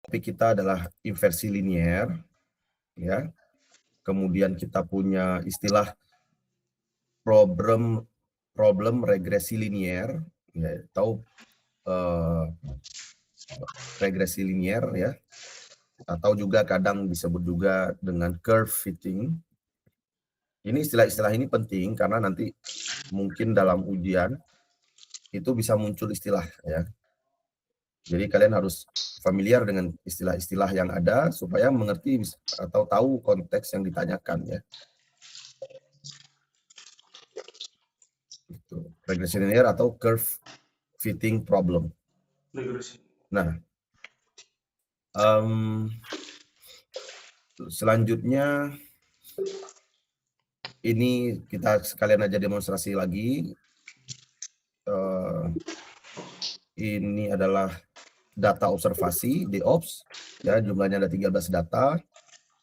topik kita adalah inversi linier, ya. Kemudian kita punya istilah problem regresi linier, ya, atau regresi linier, ya, atau juga kadang disebut juga dengan curve fitting. Ini istilah-istilah ini penting karena nanti mungkin dalam ujian itu bisa muncul istilah, ya. Jadi kalian harus familiar dengan istilah-istilah yang ada supaya mengerti atau tahu konteks yang ditanyakan, ya. Itu regresi linier atau curve fitting problem. Nah, selanjutnya ini kita sekalian aja demonstrasi lagi. Ini adalah data observasi DOPS, ya, jumlahnya ada 13 data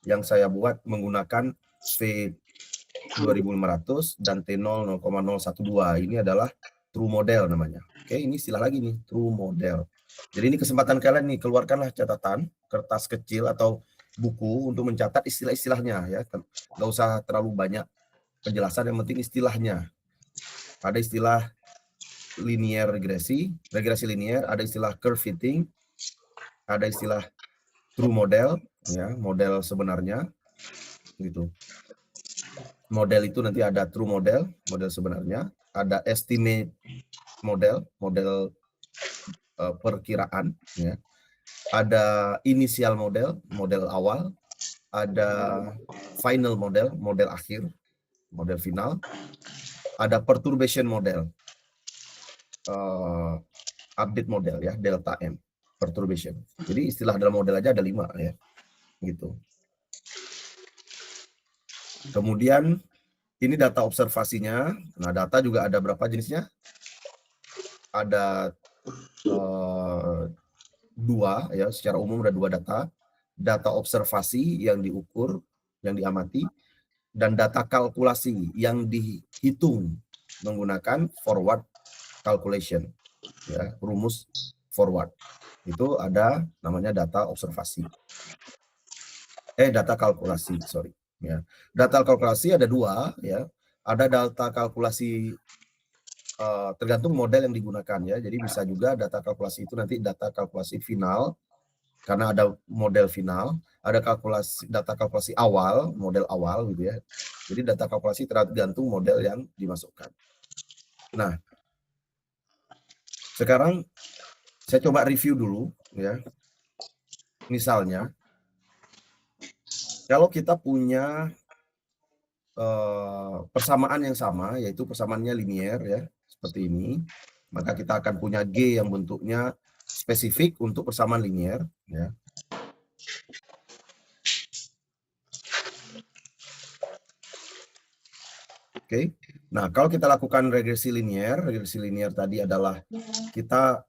yang saya buat menggunakan V2500 dan T0 0,012. Ini adalah true model namanya. Oke, ini istilah lagi nih, true model. Jadi ini kesempatan kalian nih, keluarkanlah catatan, kertas kecil atau buku untuk mencatat istilah-istilahnya, ya. Nggak usah terlalu banyak penjelasan, yang penting istilahnya. Ada istilah linear regresi linier, ada istilah curve fitting, ada istilah true model, ya, model sebenarnya, gitu. Model itu nanti ada true model, model sebenarnya, ada estimate model perkiraan, ya. Ada initial model, model awal, ada final model, model akhir, model final, ada perturbation model, update model, ya, delta M, perturbation. Jadi istilah dalam model aja ada 5, ya, gitu. Kemudian ini data observasinya. Nah, data juga ada berapa jenisnya? Ada 2, ya, secara umum ada 2 data. Data observasi yang diukur, yang diamati, dan data kalkulasi yang dihitung menggunakan forward calculation, ya, rumus forward. Itu ada namanya data observasi. Data kalkulasi, sorry, ya. Data kalkulasi ada 2, ya. Ada data kalkulasi tergantung model yang digunakan, ya. Jadi bisa juga data kalkulasi itu nanti data kalkulasi final karena ada model final, ada data kalkulasi awal, model awal, gitu, ya. Jadi data kalkulasi tergantung model yang dimasukkan. Nah, sekarang saya coba review dulu, ya. Misalnya, kalau kita punya persamaan yang sama, yaitu persamaannya linier, ya, seperti ini, maka kita akan punya G yang bentuknya spesifik untuk persamaan linier, ya. Oke. Nah, kalau kita lakukan regresi linier tadi adalah kita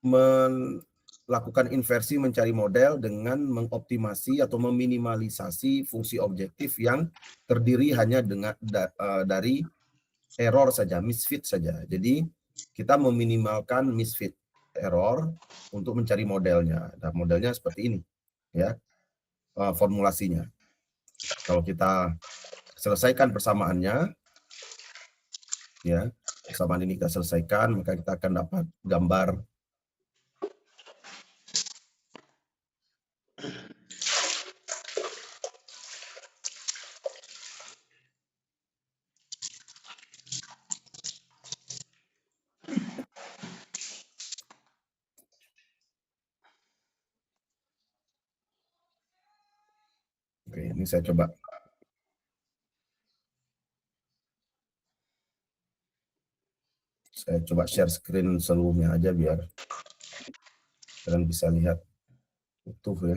melakukan inversi mencari model dengan mengoptimasi atau meminimalisasi fungsi objektif yang terdiri hanya dari error saja, misfit saja. Jadi kita meminimalkan misfit error untuk mencari modelnya. Nah, modelnya seperti ini, ya, formulasinya. Kalau kita selesaikan persamaannya, ya, persamaan ini kita selesaikan, maka kita akan dapat gambar Oke, ini saya coba. Saya coba share screen seluruhnya aja biar kalian bisa lihat utuh, ya.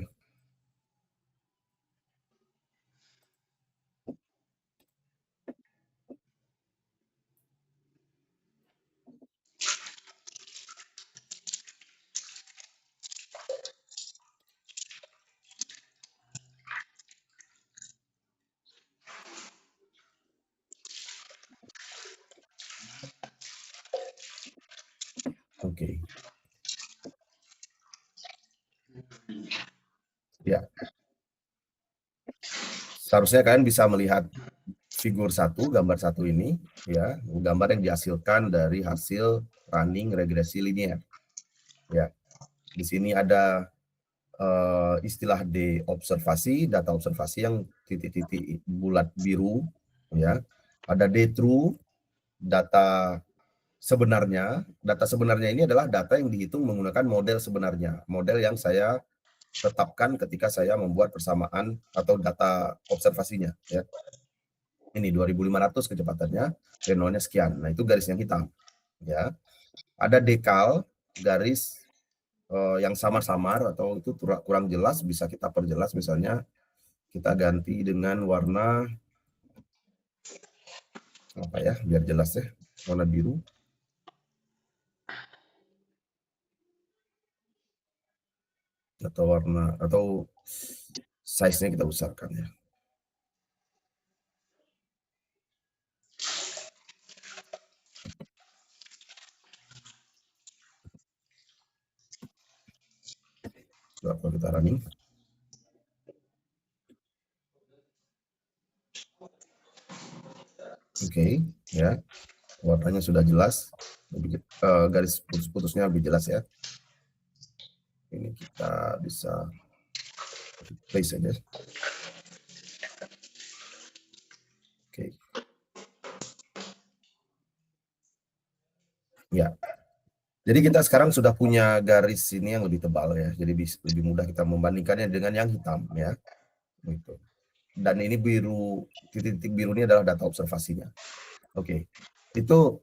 Oke. Ya. Seharusnya kalian bisa melihat figur 1, gambar 1 ini, ya, gambar yang dihasilkan dari hasil running regresi linear. Ya, di sini ada istilah D observasi, data observasi yang titik-titik bulat biru, ya. Ada D true, data sebenarnya. Data sebenarnya ini adalah data yang dihitung menggunakan model sebenarnya, model yang saya tetapkan ketika saya membuat persamaan atau data observasinya, ya. Ini 2500 kecepatannya, Renault-nya sekian. Nah, itu garis yang hitam, ya. Ada dekal, garis yang samar-samar atau itu kurang jelas, bisa kita perjelas, misalnya kita ganti dengan warna apa ya, biar jelas ya, warna biru. Atau warna, atau size-nya kita besarkan ya. Kalau kita running. Oke, ya. Warnanya sudah jelas. Garis putus-putusnya lebih jelas ya. Ini kita bisa place aja. Oke. Ya. Jadi kita sekarang sudah punya garis ini yang lebih tebal ya. Jadi lebih mudah kita membandingkannya dengan yang hitam ya. Gitu. Dan ini biru, titik-titik biru ini adalah data observasinya. Oke. Itu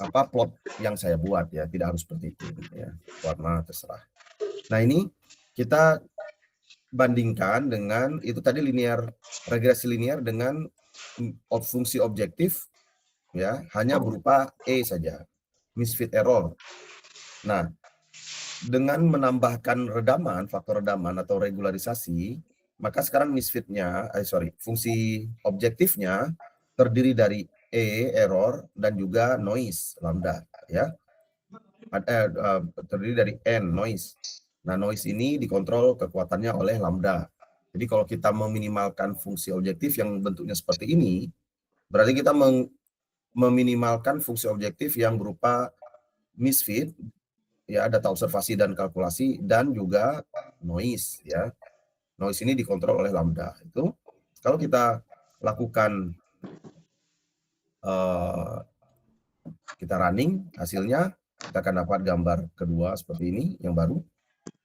plot yang saya buat ya, tidak harus seperti itu ya. Warna terserah. Nah, ini kita bandingkan dengan itu tadi regresi linear dengan fungsi objektif ya, hanya berupa E saja, misfit error. Nah, dengan menambahkan redaman, faktor redaman atau regularisasi, maka sekarang fungsi objektifnya terdiri dari E error dan juga noise lambda ya. Terdiri dari N noise. Nah, noise ini dikontrol kekuatannya oleh lambda. Jadi kalau kita meminimalkan fungsi objektif yang bentuknya seperti ini, berarti kita meminimalkan fungsi objektif yang berupa misfit ya, data observasi dan kalkulasi, dan juga noise ya. Noise ini dikontrol oleh lambda. Itu kalau kita lakukan kita running, hasilnya kita akan dapat gambar kedua seperti ini yang baru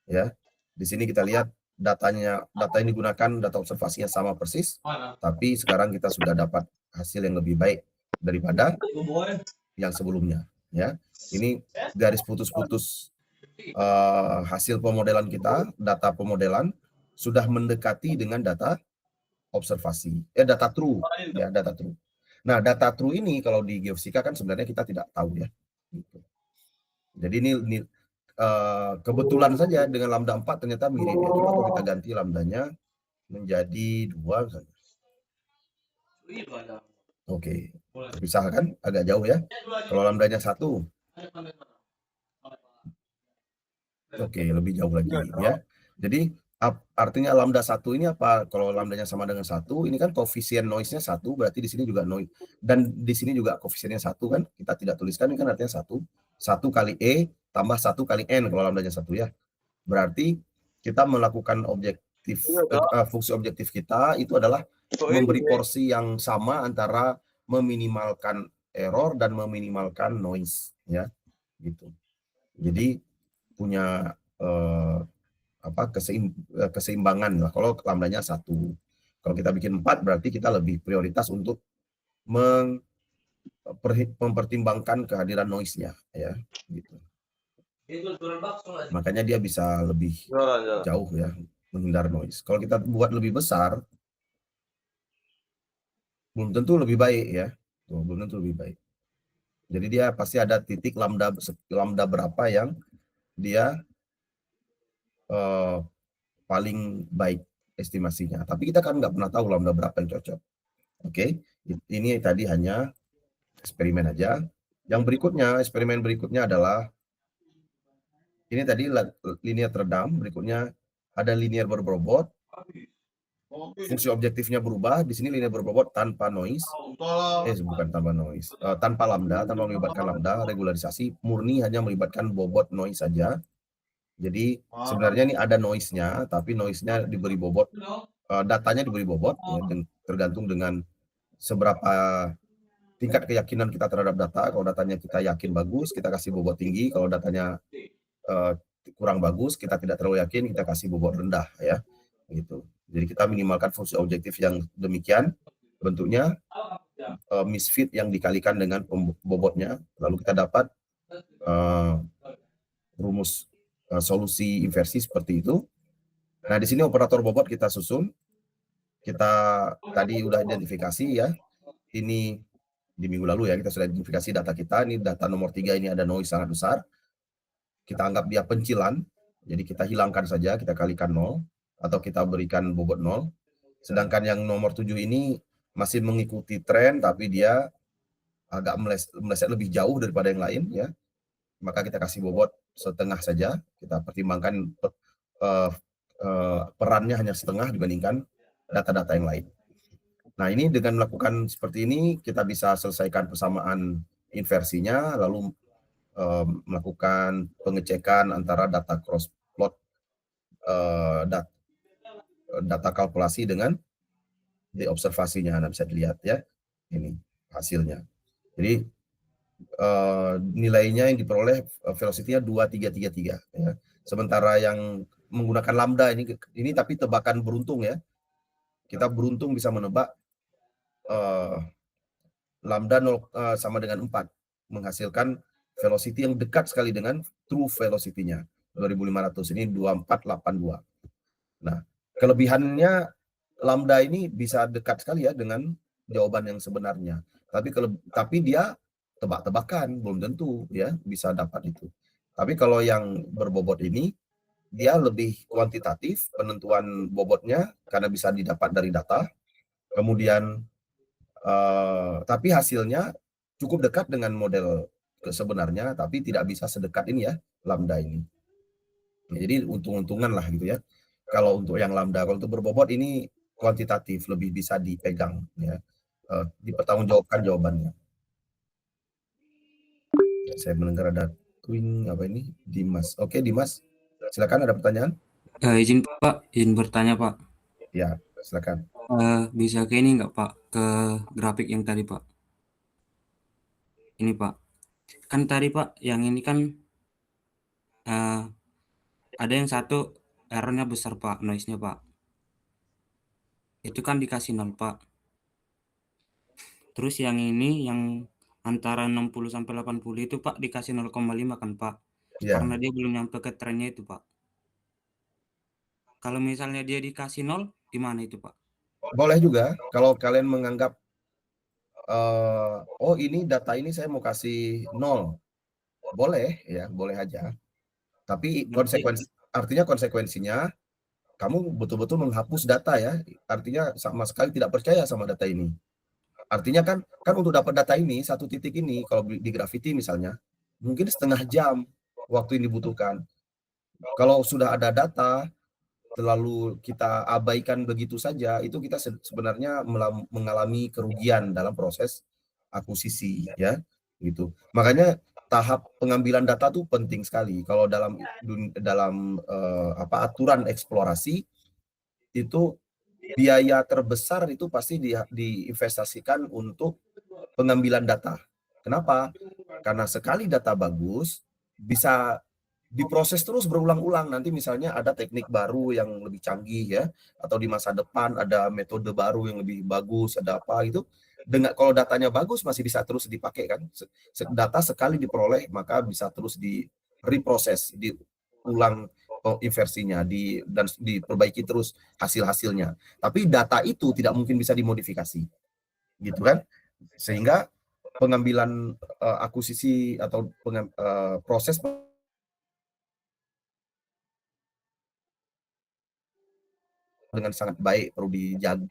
ya. Di sini kita lihat data yang digunakan, data observasinya sama persis, tapi sekarang kita sudah dapat hasil yang lebih baik daripada yang sebelumnya ya. Ini garis putus-putus hasil pemodelan kita, data pemodelan sudah mendekati dengan data observasi, data true ya, data true. Nah, data true ini kalau di geofisika kan sebenarnya kita tidak tahu ya. Gitu. Jadi ini kebetulan saja dengan lambda 4 ternyata mirip ya. Coba kalau kita ganti lambdanya menjadi 2 misalnya. Oke, terpisah kan agak jauh ya. Kalau lambdanya 1. Oke, lebih jauh lagi ya. Jadi artinya lambda 1 ini apa? Kalau lambdanya sama dengan 1, ini kan koefisien noise-nya 1, berarti di sini juga noise. Dan di sini juga koefisiennya 1 kan, kita tidak tuliskan, ini kan artinya 1. 1 kali E tambah 1 kali N kalau lambdanya 1 ya. Berarti kita melakukan fungsi objektif kita itu adalah memberi porsi yang sama antara meminimalkan error dan meminimalkan noise ya. Gitu. Jadi punya keseimbangan lah. Kalau lambdanya 1, kalau kita bikin 4 berarti kita lebih prioritas untuk mempertimbangkan kehadiran noise-nya ya, gitu. Makanya dia bisa lebih jauh ya, menghindar noise. Kalau kita buat lebih besar, belum tentu lebih baik ya. Belum tentu lebih baik. Jadi dia pasti ada titik lambda berapa yang dia paling baik estimasinya. Tapi kita kan nggak pernah tahu lambda berapa yang cocok. Oke, ini tadi hanya eksperimen aja. Yang berikutnya, eksperimen berikutnya adalah ini tadi linear teredam, berikutnya ada linear berbobot, fungsi objektifnya berubah. Di sini linear berbobot tanpa noise, bukan tanpa noise, tanpa lambda, tanpa melibatkan lambda, regularisasi murni hanya melibatkan bobot noise saja. Jadi sebenarnya ini ada noise-nya, tapi noise-nya diberi bobot, datanya diberi bobot, ya, tergantung dengan seberapa tingkat keyakinan kita terhadap data. Kalau datanya kita yakin bagus, kita kasih bobot tinggi. Kalau datanya kurang bagus, kita tidak terlalu yakin, kita kasih bobot rendah, ya. Gitu. Jadi kita minimalkan fungsi objektif yang demikian bentuknya, misfit yang dikalikan dengan bobotnya, lalu kita dapat rumus solusi inversi seperti itu. Nah, di sini operator bobot kita susun. Kita tadi udah identifikasi, ya. Ini di minggu lalu, ya, kita sudah identifikasi data kita. Ini data nomor 3, ini ada noise sangat besar. Kita anggap dia pencilan, jadi kita hilangkan saja, kita kalikan 0, atau kita berikan bobot 0. Sedangkan yang nomor 7 ini masih mengikuti tren, tapi dia agak meleset lebih jauh daripada yang lain, ya. Maka kita kasih bobot setengah saja. Kita pertimbangkan perannya hanya setengah dibandingkan data-data yang lain. Nah, ini dengan melakukan seperti ini, kita bisa selesaikan persamaan inversinya, lalu melakukan pengecekan antara data cross plot, data kalkulasi dengan di observasinya. Nah, bisa dilihat, ya, ini hasilnya. Jadi nilainya yang diperoleh velocity-nya 2333, ya. Sementara yang menggunakan lambda ini tapi tebakan beruntung, ya. Kita beruntung bisa menebak lambda 0 sama dengan 4, menghasilkan velocity yang dekat sekali dengan true velocity-nya, 2500. Ini 2482. Nah, kelebihannya lambda ini bisa dekat sekali, ya, dengan jawaban yang sebenarnya. Tapi dia tebak-tebakan, belum tentu, ya, bisa dapat itu. Tapi kalau yang berbobot ini, dia lebih kuantitatif penentuan bobotnya karena bisa didapat dari data. Kemudian tapi hasilnya cukup dekat dengan model sebenarnya, tapi tidak bisa sedekat ini, ya, lambda ini. Jadi untung-untungan lah gitu, ya. Kalau untuk yang lambda, kalau untuk berbobot ini kuantitatif, lebih bisa dipegang, ya, dipertanggungjawabkan jawabannya. Saya mendengar ada twin apa ini, Dimas. Oke, Dimas, silakan, ada pertanyaan? Izin Pak, izin bertanya Pak. Ya, silakan. Bisa ke ini nggak Pak, ke grafik yang tadi Pak? Ini Pak, kan tadi Pak, yang ini kan ada yang satu errornya besar Pak, noise-nya Pak. Itu kan dikasih 0 Pak. Terus yang ini yang antara 60 sampai 80 itu Pak dikasih 0,5 kan Pak. Ya, Karena dia belum nyampe ke trennya itu Pak. Kalau misalnya dia dikasih 0, gimana itu Pak? boleh juga kalau kalian menganggap oh ini data ini saya mau kasih 0. Boleh, ya, boleh aja. Tapi Berarti konsekuensinya kamu betul-betul menghapus data, ya. Artinya sama sekali tidak percaya sama data ini. Artinya kan untuk dapat data ini, satu titik ini, kalau di Grafiti misalnya, mungkin setengah jam waktu yang dibutuhkan. Kalau sudah ada data, terlalu kita abaikan begitu saja, itu kita sebenarnya mengalami kerugian dalam proses akuisisi, ya, gitu. Makanya tahap pengambilan data itu penting sekali. Kalau dalam aturan eksplorasi itu biaya terbesar itu pasti diinvestasikan untuk pengambilan data. Kenapa? Karena sekali data bagus bisa diproses terus berulang-ulang. Nanti misalnya ada teknik baru yang lebih canggih, ya, atau di masa depan ada metode baru yang lebih bagus, ada apa itu. Kalau datanya bagus masih bisa terus dipakai kan. Data sekali diperoleh maka bisa terus di reproses, diulang inversinya, dan diperbaiki terus hasil-hasilnya. Tapi data itu tidak mungkin bisa dimodifikasi, gitu kan? Sehingga pengambilan akuisisi atau proses dengan sangat baik, perlu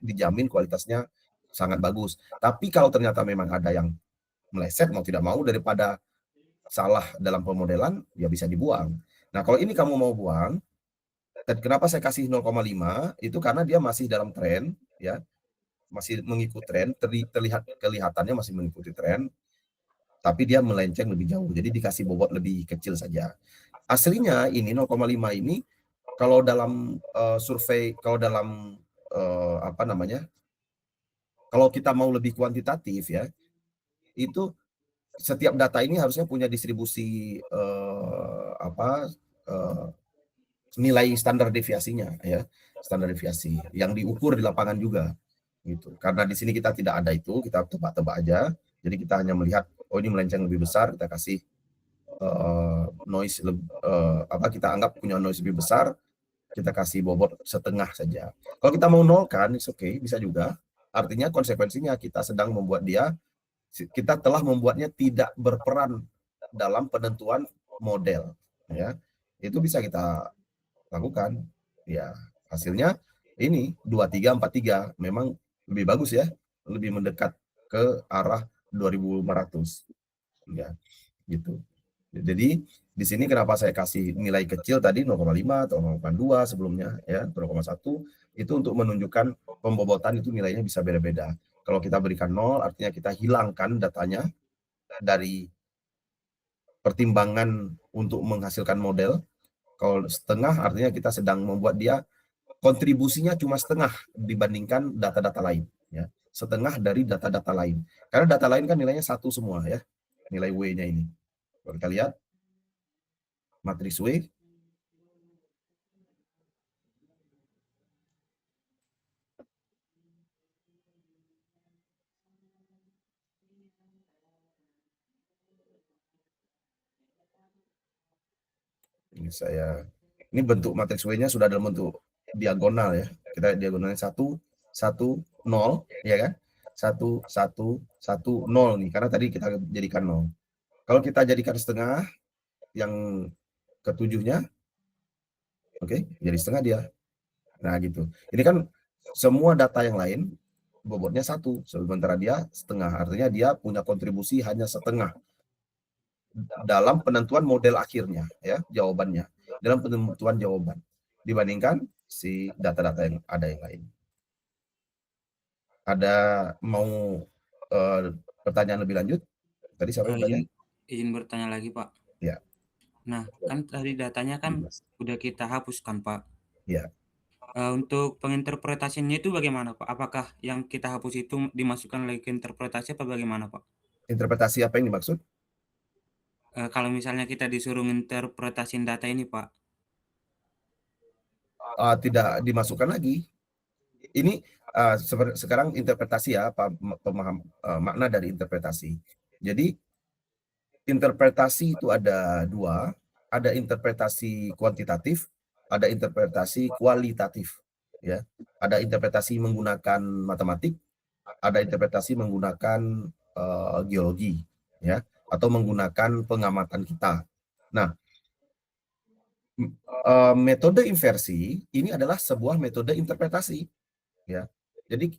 dijamin kualitasnya sangat bagus. Tapi kalau ternyata memang ada yang meleset, mau tidak mau, daripada salah dalam pemodelan, ya bisa dibuang. Nah, kalau ini kamu mau buang, Dan kenapa saya kasih 0,5 itu karena dia masih dalam tren ya, masih mengikuti tren, kelihatannya masih mengikuti tren, tapi dia melenceng lebih jauh. Jadi dikasih bobot lebih kecil saja. Aslinya ini 0,5 ini kalau dalam survei, kalau dalam apa namanya, kalau kita mau lebih kuantitatif ya, itu setiap data ini harusnya punya distribusi nilai standar deviasinya ya, standar deviasi yang diukur di lapangan juga gitu. Karena di sini kita tidak ada itu, kita tebak-tebak aja. Jadi kita hanya melihat oh ini melenceng lebih besar, kita kasih noise kita anggap punya noise lebih besar, kita kasih bobot setengah saja. Kalau kita mau nolkan, it's okay, bisa juga. Artinya konsekuensinya kita sedang membuat dia, kita telah membuatnya tidak berperan dalam penentuan model. Ya, itu bisa kita lakukan. Ya, hasilnya ini 2343 memang lebih bagus ya, lebih mendekat ke arah 2500. Ya, gitu. Jadi di sini kenapa saya kasih nilai kecil tadi 0,5 atau 0,2 sebelumnya ya, 0,1 itu untuk menunjukkan pembobotan itu nilainya bisa beda-beda. Kalau kita berikan 0 artinya kita hilangkan datanya dari pertimbangan untuk menghasilkan model. Kalau setengah artinya kita sedang membuat dia kontribusinya cuma setengah dibandingkan data-data lain ya. Setengah dari data-data lain. Karena data lain kan nilainya satu semua ya. Nilai W-nya ini. Kalau kita lihat matriks W, ini bentuk matriks W-nya sudah dalam bentuk diagonal ya. Kita diagonalnya 1 1 0 ya kan? 1 1 1 0 nih karena tadi kita jadikan 0. Kalau kita jadikan setengah yang ketujuhnya, oke, jadi setengah dia. Nah, gitu. Ini kan semua data yang lain bobotnya 1, sementara dia setengah. Artinya dia punya kontribusi hanya setengah dalam penentuan model akhirnya ya, jawabannya. Dalam penentuan jawaban dibandingkan si data-data yang ada yang lain. Ada mau pertanyaan lebih lanjut? Tadi siapa yang tanya? Izin bertanya lagi, Pak. Ya. Nah, kan tadi datanya kan udah kita hapuskan, Pak. Ya. Untuk penginterpretasinya itu bagaimana, Pak? Apakah yang kita hapus itu dimasukkan lagi ke interpretasi apa bagaimana, Pak? Interpretasi apa yang dimaksud? Kalau misalnya kita disuruh interpretasiin data ini, Pak. Tidak dimasukkan lagi. Ini sekarang interpretasi ya, pemaham makna dari interpretasi. Jadi interpretasi itu ada dua, ada interpretasi kuantitatif, ada interpretasi kualitatif. Ya, ada interpretasi menggunakan matematik, ada interpretasi menggunakan geologi, ya, atau menggunakan pengamatan kita. Nah, metode inversi ini adalah sebuah metode interpretasi, ya. Jadi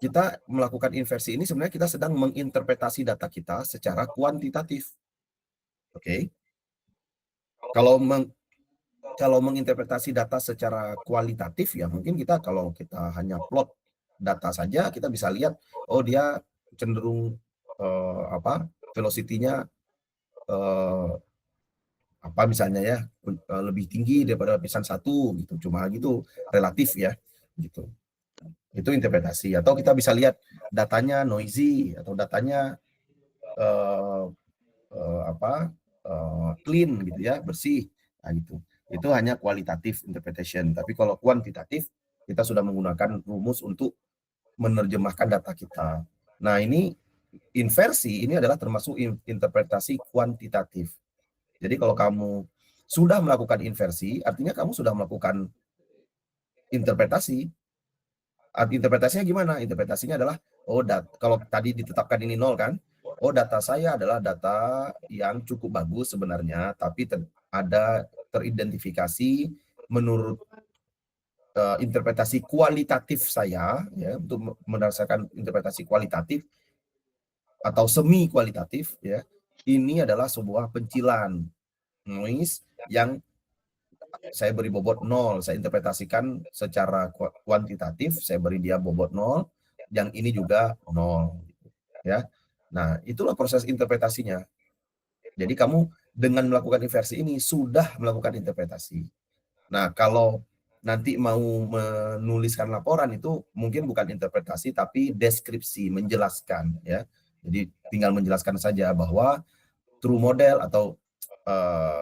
kita melakukan inversi ini sebenarnya kita sedang menginterpretasi data kita secara kuantitatif. Oke. Kalau menginterpretasi data secara kualitatif ya mungkin kalau kita hanya plot data saja kita bisa lihat oh dia cenderung velocity-nya misalnya ya lebih tinggi daripada lapisan 1 gitu. Cuma gitu relatif ya gitu. Itu interpretasi atau kita bisa lihat datanya noisy atau datanya clean gitu ya, bersih. Nah, gitu. Itu hanya kualitatif interpretation. Tapi kalau kuantitatif kita sudah menggunakan rumus untuk menerjemahkan data kita. Nah, ini inversi ini adalah termasuk interpretasi kuantitatif. Jadi kalau kamu sudah melakukan inversi, artinya kamu sudah melakukan interpretasi. Interpretasinya gimana? Interpretasinya adalah, kalau tadi ditetapkan ini 0 kan, data saya adalah data yang cukup bagus sebenarnya, tapi ada teridentifikasi menurut interpretasi kualitatif saya, ya, untuk berdasarkan interpretasi kualitatif atau semi kualitatif, ya, ini adalah sebuah pencilan noise yang saya beri bobot 0, saya interpretasikan secara kuantitatif, saya beri dia bobot 0, yang ini juga 0, ya. Nah, itulah proses interpretasinya. Jadi kamu dengan melakukan inversi ini sudah melakukan interpretasi. Nah, kalau nanti mau menuliskan laporan itu mungkin bukan interpretasi tapi deskripsi, menjelaskan, ya. Jadi tinggal menjelaskan saja bahwa true model atau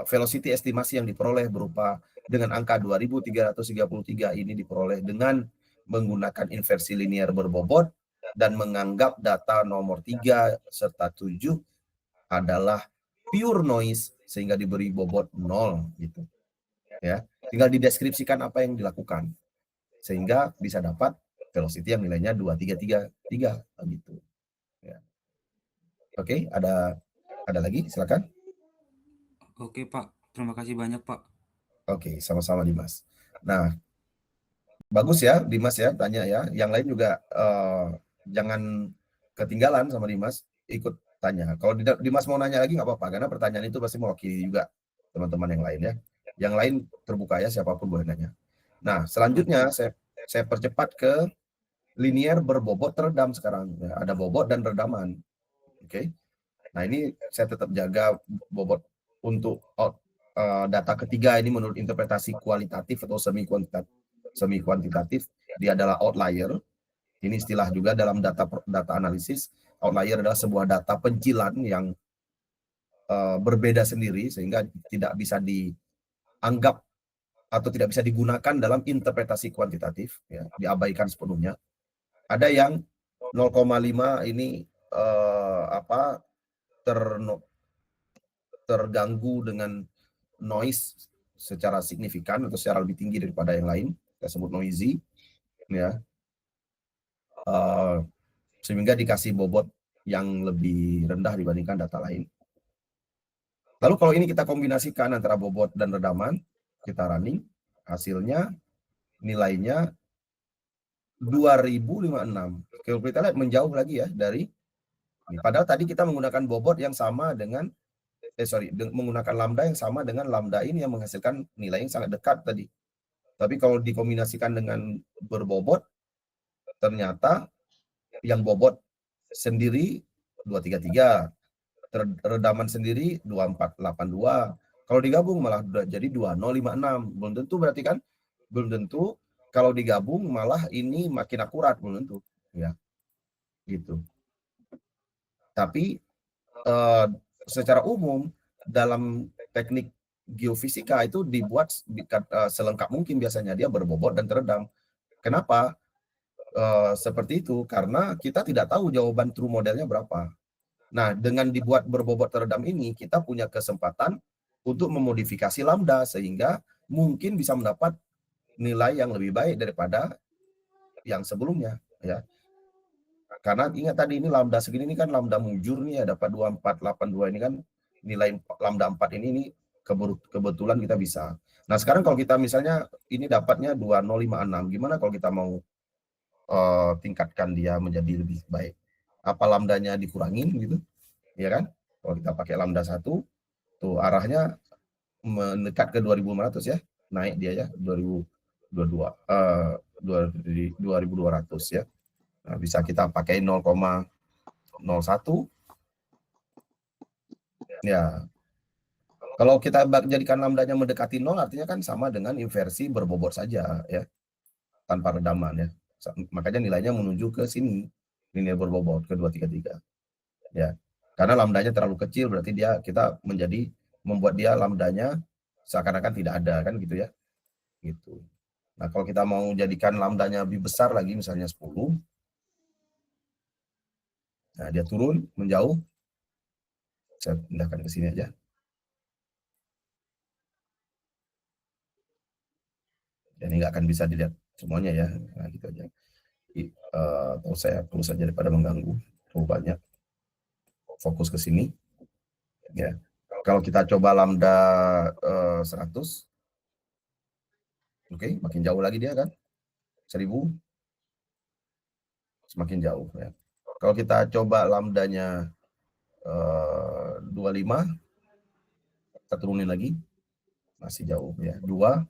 velocity estimasi yang diperoleh berupa dengan angka 2333 ini diperoleh dengan menggunakan inversi linear berbobot dan menganggap data nomor 3 serta 7 adalah pure noise sehingga diberi bobot 0 gitu. Ya. Tinggal dideskripsikan apa yang dilakukan sehingga bisa dapat velocity yang nilainya 2333 gitu. Ya. Oke, ada lagi? Silakan. Oke, Pak. Terima kasih banyak, Pak. Oke, sama-sama Dimas. Nah, bagus ya Dimas ya tanya ya. Yang lain juga jangan ketinggalan sama Dimas, ikut tanya. Kalau Dimas mau nanya lagi nggak apa-apa, karena pertanyaan itu pasti mewakili juga teman-teman yang lain ya. Yang lain terbuka ya, siapapun boleh nanya. Nah, selanjutnya saya percepat ke linear berbobot teredam sekarang. Ya, ada bobot dan redaman. Oke. Nah, ini saya tetap jaga bobot untuk data ketiga ini menurut interpretasi kualitatif atau semi kuantitatif, dia adalah outlier. Ini istilah juga dalam data analisis. Outlier adalah sebuah data pencilan yang berbeda sendiri sehingga tidak bisa dianggap atau tidak bisa digunakan dalam interpretasi kuantitatif, ya, diabaikan sepenuhnya. Ada yang 0,5 ini terganggu dengan noise secara signifikan atau secara lebih tinggi daripada yang lain, kita sebut noisy, ya, sehingga dikasih bobot yang lebih rendah dibandingkan data lain. Lalu kalau ini kita kombinasikan antara bobot dan redaman, kita running, hasilnya nilainya 2056. Kalau kita lihat menjauh lagi ya dari ini. Padahal tadi kita menggunakan bobot yang sama dengan menggunakan lambda yang sama dengan lambda ini yang menghasilkan nilai yang sangat dekat tadi. Tapi kalau dikombinasikan dengan berbobot, ternyata yang bobot sendiri 233, redaman sendiri 2482. Kalau digabung malah jadi 2056. Belum tentu berarti kan? Belum tentu kalau digabung malah ini makin akurat, belum tentu, ya. Gitu. Tapi secara umum dalam teknik geofisika itu dibuat selengkap mungkin biasanya dia berbobot dan teredam. Kenapa seperti itu? Karena kita tidak tahu jawaban true modelnya berapa. Nah, dengan dibuat berbobot teredam ini, kita punya kesempatan untuk memodifikasi lambda sehingga mungkin bisa mendapat nilai yang lebih baik daripada yang sebelumnya, ya. Karena ingat tadi ini lambda segini ini kan lambda mujur nih ya, dapat 2482 ini kan nilai lambda 4 ini kebetulan kita bisa. Nah, sekarang kalau kita misalnya ini dapatnya 2056, gimana kalau kita mau tingkatkan dia menjadi lebih baik? Apa lambdanya dikurangin gitu? Ya kan? Kalau kita pakai lambda 1, tuh arahnya mendekat ke 2500 ya. Naik dia ya, 2022 2200 ya. Nah, bisa kita pakai 0,01. Ya. Kalau kita jadikan lambdanya mendekati 0 artinya kan sama dengan inversi berbobot saja ya. Tanpa redaman ya. Makanya nilainya menuju ke sini. Linear berbobot ke 233. Ya. Karena lambdanya terlalu kecil berarti kita membuat dia lambdanya seakan-akan tidak ada kan gitu ya. Gitu. Nah, kalau kita mau jadikan lambdanya lebih besar lagi misalnya 10. Nah, dia turun menjauh. Saya pindahkan ke sini aja. Ini nggak akan bisa dilihat semuanya ya. Nah, gitu aja. Atau saya terus saja daripada mengganggu terlalu banyak. Fokus ke sini. Ya. Kalau kita coba lambda 100, oke, makin jauh lagi dia kan, 1000, semakin jauh ya. Kalau kita coba lambdanya 25, kita turunin lagi, Masih jauh ya. 2.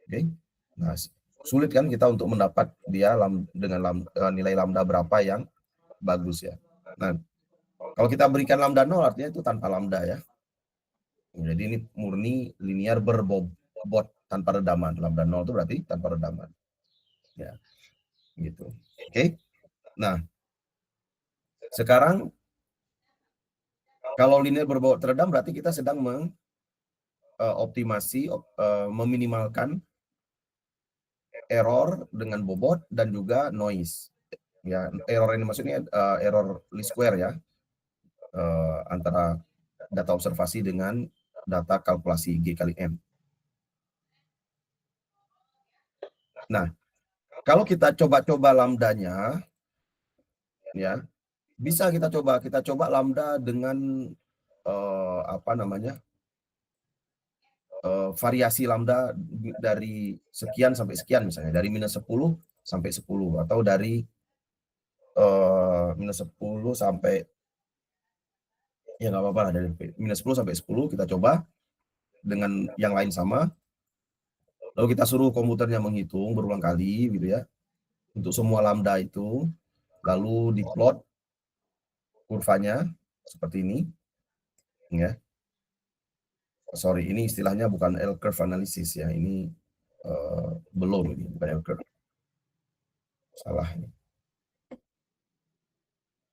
Oke. Nah, sulit kan kita untuk mendapat dia dengan nilai lambda berapa yang bagus ya. Nah, kalau kita berikan lambda 0 artinya itu tanpa lambda ya. Jadi ini murni linear berbobot tanpa redaman. Lambda 0 itu berarti tanpa redaman. Ya. Gitu. Oke. Nah, sekarang kalau linear berbobot teredam berarti kita sedang optimasi, meminimalkan error dengan bobot dan juga noise. Ya, error ini maksudnya error least square ya, antara data observasi dengan data kalkulasi G kali M. Nah, kalau kita coba-coba lambdanya, ya bisa kita coba lambda dengan variasi lambda dari sekian sampai sekian, misalnya dari minus 10 sampai 10, atau dari minus 10 sampai, ya nggak apa-apa lah, dari minus 10 sampai 10 kita coba dengan yang lain sama, lalu kita suruh komputernya menghitung berulang kali gitu ya untuk semua lambda itu, lalu diplot kurvanya seperti ini ya. Sorry, ini istilahnya bukan L-curve analysis ya, ini belum, ini bukan L-curve, salah ini.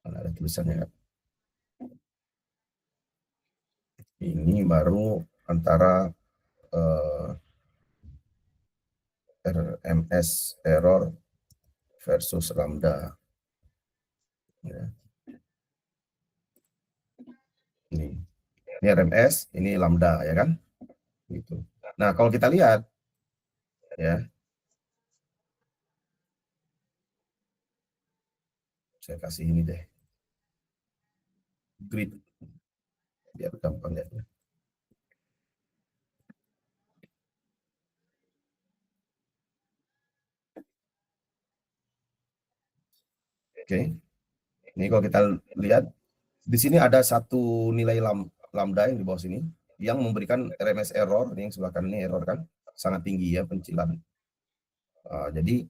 Mana ada tulisannya? Ini baru antara RMS error versus lambda. Ya. Ini RMS, ini lambda ya kan? Gitu. Nah, kalau kita lihat ya, saya kasih ini deh, grid biar gampang ya. Oke, ini kalau kita lihat di sini ada satu nilai lambda yang di bawah sini yang memberikan RMS error, ini yang sebelah kanan ini error kan sangat tinggi ya, pencilan. Jadi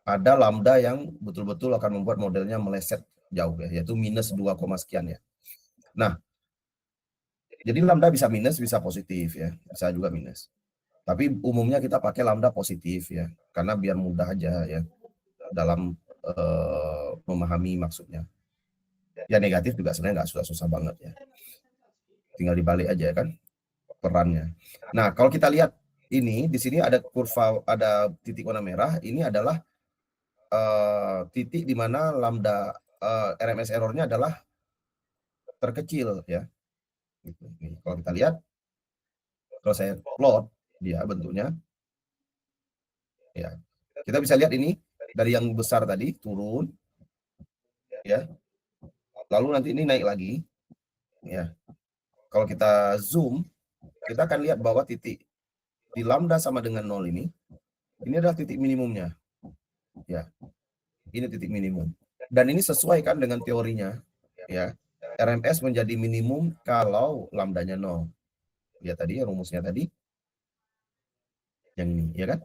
ada lambda yang betul-betul akan membuat modelnya meleset jauh ya, yaitu minus 2, sekian ya. Nah, jadi lambda bisa minus, bisa positif ya, bisa juga minus. Tapi umumnya kita pakai lambda positif ya, karena biar mudah aja ya dalam memahami maksudnya. Ya negatif juga sebenarnya nggak susah-susah banget ya. Tinggal dibalik aja kan perannya. Nah, kalau kita lihat ini di sini ada kurva, ada titik warna merah, ini adalah titik di mana lambda RMS errornya adalah terkecil ya. Gitu. Nih, kalau kita lihat, kalau saya plot dia bentuknya, ya kita bisa lihat ini dari yang besar tadi turun, ya, lalu nanti ini naik lagi, ya. Kalau kita zoom, kita akan lihat bahwa titik di lambda sama dengan 0 ini adalah titik minimumnya, ya. Ini titik minimum. Dan ini sesuai kan dengan teorinya, ya. RMS menjadi minimum kalau lambdanya 0. Ya tadi ya rumusnya tadi. Yang ini, ya kan?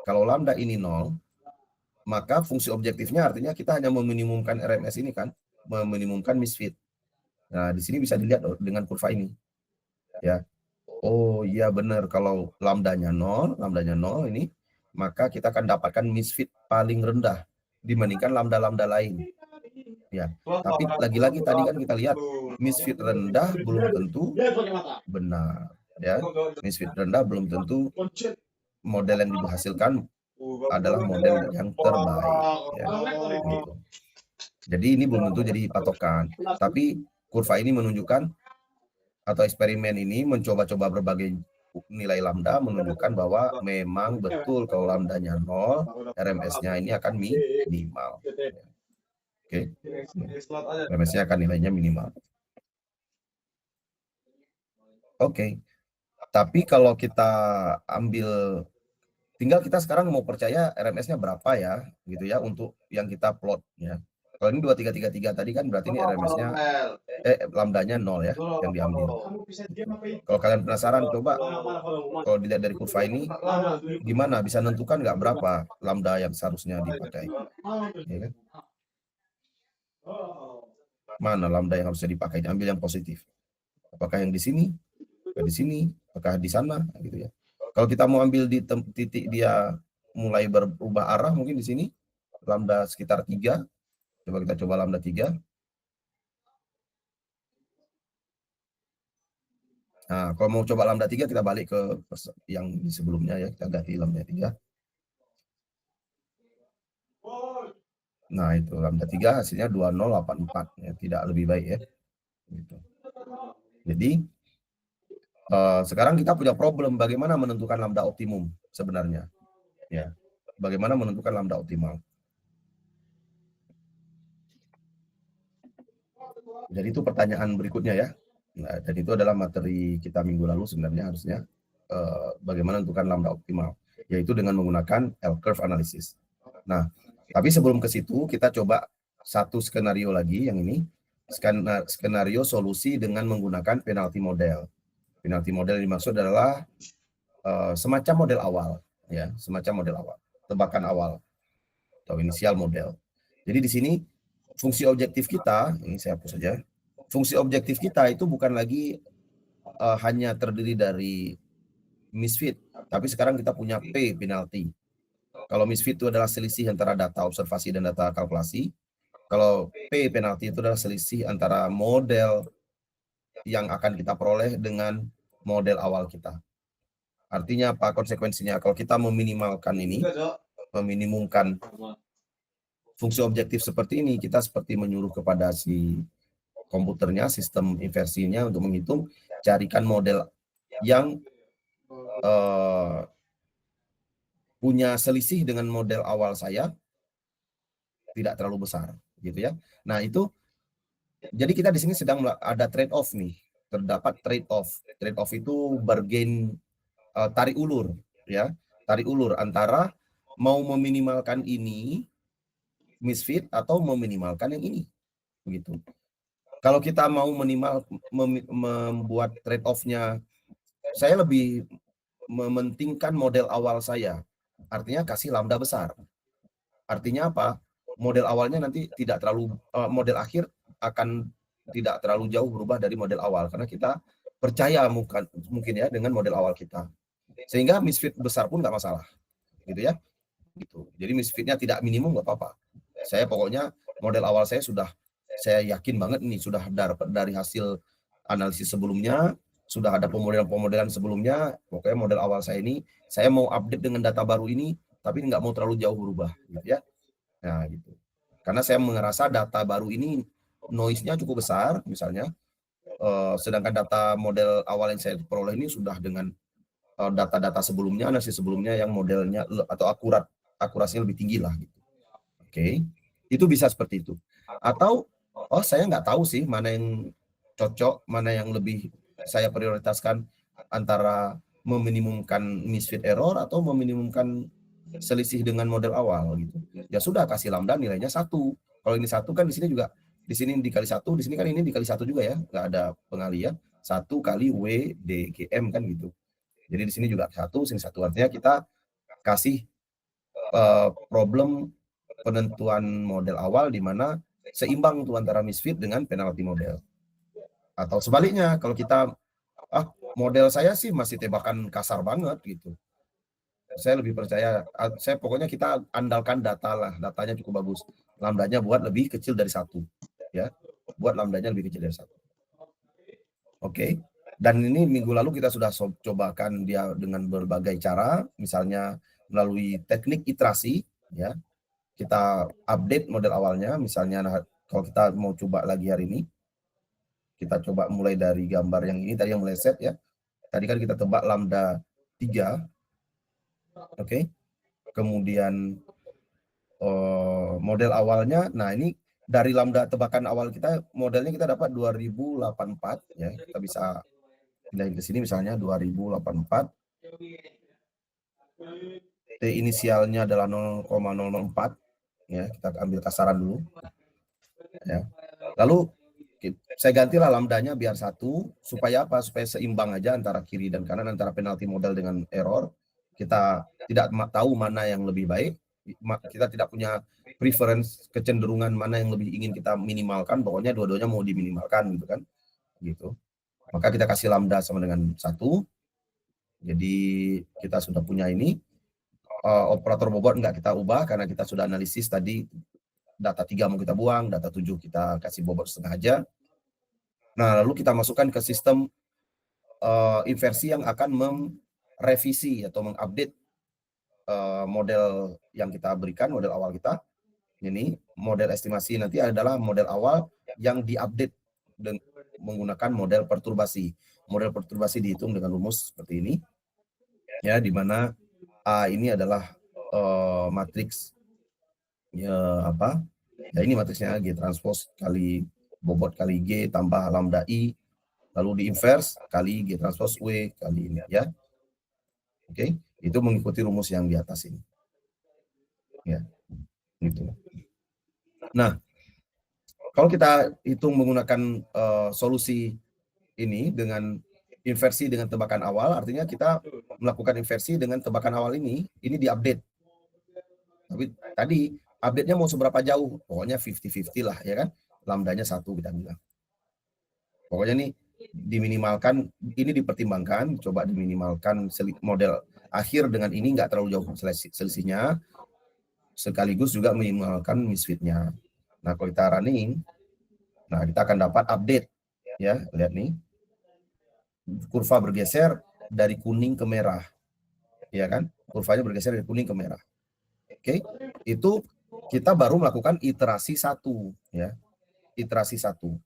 Kalau lambda ini 0, maka fungsi objektifnya artinya kita hanya meminimumkan RMS ini kan, meminimumkan misfit. Nah, di sini bisa dilihat dengan kurva ini. Ya. Oh iya benar, kalau lambdanya 0 ini, maka kita akan dapatkan misfit paling rendah dibandingkan lambda-lambda lain. Ya, tapi lagi-lagi tadi kan kita lihat misfit rendah belum tentu benar, ya. Misfit rendah belum tentu model yang dihasilkan adalah model yang terbaik, ya. Gitu. Jadi ini belum tentu jadi patokan, tapi kurva ini menunjukkan, atau eksperimen ini mencoba-coba berbagai nilai lambda menunjukkan bahwa memang betul kalau lambdanya 0, RMS-nya ini akan minimal. Oke, RMS-nya akan nilainya minimal. Oke, tapi kalau kita ambil, tinggal kita sekarang mau percaya RMS-nya berapa ya, gitu ya, untuk yang kita plot ya. Kalau ini 2333 tadi kan berarti ini RMS-nya lambdanya 0 ya yang diambil. Kalau kalian penasaran, coba kalau dilihat dari kurva ini gimana, bisa nentukan nggak berapa lambda yang seharusnya dipakai, ya kan? Mana lambda yang harusnya dipakai? Ambil yang positif. Apakah yang di sini? Apakah di sini? Apakah di sana? Gitu ya. Kalau kita mau ambil di titik dia mulai berubah arah, mungkin di sini lambda sekitar 3. Coba kita coba lambda 3. Nah, kalau mau coba lambda 3, kita balik ke yang di sebelumnya ya. Kita ganti lambda 3. Nah, itu lambda 3 hasilnya 2084. Ya, tidak lebih baik ya. Gitu. Jadi, sekarang kita punya problem bagaimana menentukan lambda optimum sebenarnya. Ya, bagaimana menentukan lambda optimal. Jadi itu pertanyaan berikutnya ya. Nah, dan itu adalah materi kita minggu lalu sebenarnya harusnya bagaimana menentukan lambda optimal, yaitu dengan menggunakan L-curve analysis. Nah, tapi sebelum ke situ kita coba satu skenario lagi yang ini, skenario solusi dengan menggunakan penalty model. Penalty model yang dimaksud adalah semacam model awal, ya, semacam model awal, tebakan awal atau inisial model. Jadi di sini fungsi objektif kita, ini saya hapus saja. Fungsi objektif kita itu bukan lagi hanya terdiri dari misfit, tapi sekarang kita punya P penalty. Kalau misfit itu adalah selisih antara data observasi dan data kalkulasi. Kalau P penalty itu adalah selisih antara model yang akan kita peroleh dengan model awal kita. Artinya apa konsekuensinya? Kalau kita meminimalkan ini, meminimumkan fungsi objektif seperti ini, kita seperti menyuruh kepada si komputernya, sistem inversinya untuk menghitung, carikan model yang punya selisih dengan model awal saya tidak terlalu besar, gitu ya. Nah itu, jadi kita di sini sedang ada trade off nih, terdapat trade off. Trade off itu bargain, tarik ulur, ya, tarik ulur antara mau meminimalkan ini misfit atau meminimalkan yang ini, begitu. Kalau kita mau membuat trade off-nya, saya lebih mementingkan model awal saya. Artinya kasih lambda besar. Artinya apa? Model awalnya nanti tidak terlalu, model akhir akan tidak terlalu jauh berubah dari model awal karena kita percaya mungkin ya dengan model awal kita. Sehingga misfit besar pun nggak masalah, gitu ya. Gitu. Jadi misfitnya tidak minimum nggak apa-apa. Saya pokoknya model awal saya sudah, saya yakin banget ini sudah dapat dari hasil analisis sebelumnya, sudah ada pemodelan sebelumnya, pokoknya model awal saya ini, saya mau update dengan data baru ini, tapi nggak mau terlalu jauh berubah, gitu ya. Nah, gitu. Karena saya merasa data baru ini noise-nya cukup besar, misalnya, sedangkan data model awal yang saya peroleh ini sudah dengan data-data sebelumnya, analisis sebelumnya yang modelnya atau akurasinya lebih tinggi lah, gitu. Oke, itu bisa seperti itu. Atau, oh saya nggak tahu sih mana yang cocok, mana yang lebih saya prioritaskan antara meminimumkan misfit error atau meminimumkan selisih dengan model awal gitu. Ya sudah kasih lambda nilainya 1. Kalau ini 1 kan di sini juga, di sini dikali 1, di sini kan ini dikali 1 juga ya, nggak ada pengali ya. 1 kali W DGM kan gitu. Jadi di sini juga 1, sini 1. Artinya kita kasih problem penentuan model awal di mana seimbang tuh antara misfit dengan penalty model. Atau sebaliknya, kalau kita model saya sih masih tebakan kasar banget gitu. Saya lebih percaya, saya pokoknya kita andalkan data lah, datanya cukup bagus. Lambdanya buat lebih kecil dari 1 ya. Buat lambdanya lebih kecil dari 1. Oke. Dan ini minggu lalu kita sudah cobakan dia dengan berbagai cara, misalnya melalui teknik iterasi ya. Kita update model awalnya, misalnya kalau kita mau coba lagi hari ini, kita coba mulai dari gambar yang ini tadi yang meleset ya. Tadi kan kita tebak lambda 3. Oke. Kemudian model awalnya, nah ini dari lambda tebakan awal kita, modelnya kita dapat 2084 ya. Kita bisa pindahin ke sini misalnya 2084. T inisialnya adalah 0,004 ya, kita ambil kasaran dulu. Ya. Lalu saya gantilah lambdanya biar 1, supaya apa? Supaya seimbang aja antara kiri dan kanan, antara penalti model dengan error. Kita tidak tahu mana yang lebih baik, kita tidak punya preference, kecenderungan mana yang lebih ingin kita minimalkan, pokoknya dua-duanya mau diminimalkan gitu kan. Gitu. Maka kita kasih lambda sama dengan 1. Jadi kita sudah punya ini. Operator bobot enggak kita ubah karena kita sudah analisis tadi, data 3 mau kita buang, data 7 kita kasih bobot setengah aja. Nah, lalu kita masukkan ke sistem inversi yang akan merevisi atau mengupdate model yang kita berikan, model awal kita. Ini model estimasi nanti adalah model awal yang diupdate menggunakan model perturbasi. Model perturbasi dihitung dengan rumus seperti ini, ya, di mana A ini adalah matriks ya apa? Ya ini matriksnya G transpose kali bobot kali G tambah lambda I, lalu di inverse kali G transpose W kali ini ya. Oke, itu mengikuti rumus yang di atas ini. Ya, gitu. Nah, kalau kita hitung menggunakan solusi ini dengan inversi dengan tebakan awal, artinya kita melakukan inversi dengan tebakan awal ini diupdate. Tapi tadi update-nya mau seberapa jauh? Pokoknya 50-50 lah, ya kan? Lambdanya 1 kita bilang. Pokoknya nih diminimalkan, ini dipertimbangkan, coba diminimalkan model akhir dengan ini nggak terlalu jauh selisihnya, sekaligus juga minimalkan misfitnya. Nah, kalau kita running, nah kita akan dapat update, ya, lihat nih, kurva bergeser dari kuning ke merah, ya kan? Kurvanya bergeser dari kuning ke merah. Oke, itu kita baru melakukan iterasi 1, ya, iterasi 1.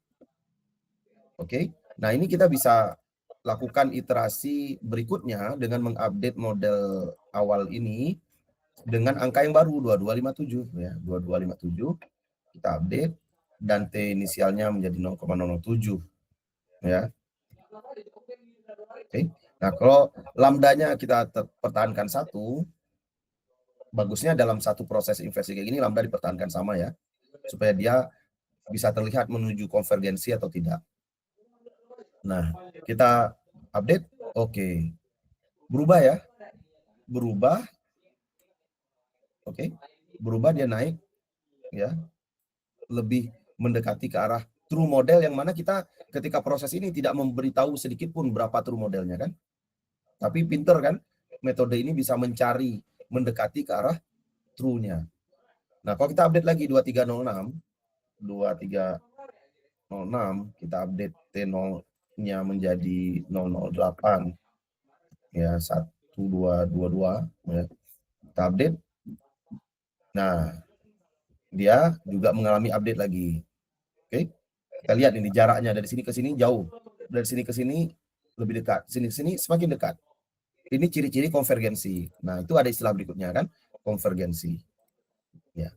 Oke, nah ini kita bisa lakukan iterasi berikutnya dengan mengupdate model awal ini dengan angka yang baru 2257, ya, 2257 kita update dan T inisialnya menjadi 0,007, ya. Oke. Nah, kalau lambdanya kita pertahankan 1, bagusnya dalam satu proses inversi kayak gini lambda dipertahankan sama, ya, supaya dia bisa terlihat menuju konvergensi atau tidak. Nah, kita update, oke. Berubah, ya. Berubah. Oke. Berubah, dia naik, ya. Lebih mendekati ke arah true model, yang mana kita ketika proses ini tidak memberitahu sedikit pun berapa true modelnya kan. Tapi pinter kan, metode ini bisa mencari, mendekati ke arah true-nya. Nah, kalau kita update lagi 2306, kita update T0-nya menjadi 008, ya, 1222, ya. Kita update. Nah, dia juga mengalami update lagi. Oke, kita lihat ini jaraknya dari sini ke sini jauh, dari sini ke sini lebih dekat, sini ke sini semakin dekat. Ini ciri-ciri konvergensi. Nah, itu ada istilah berikutnya kan, konvergensi. Ya.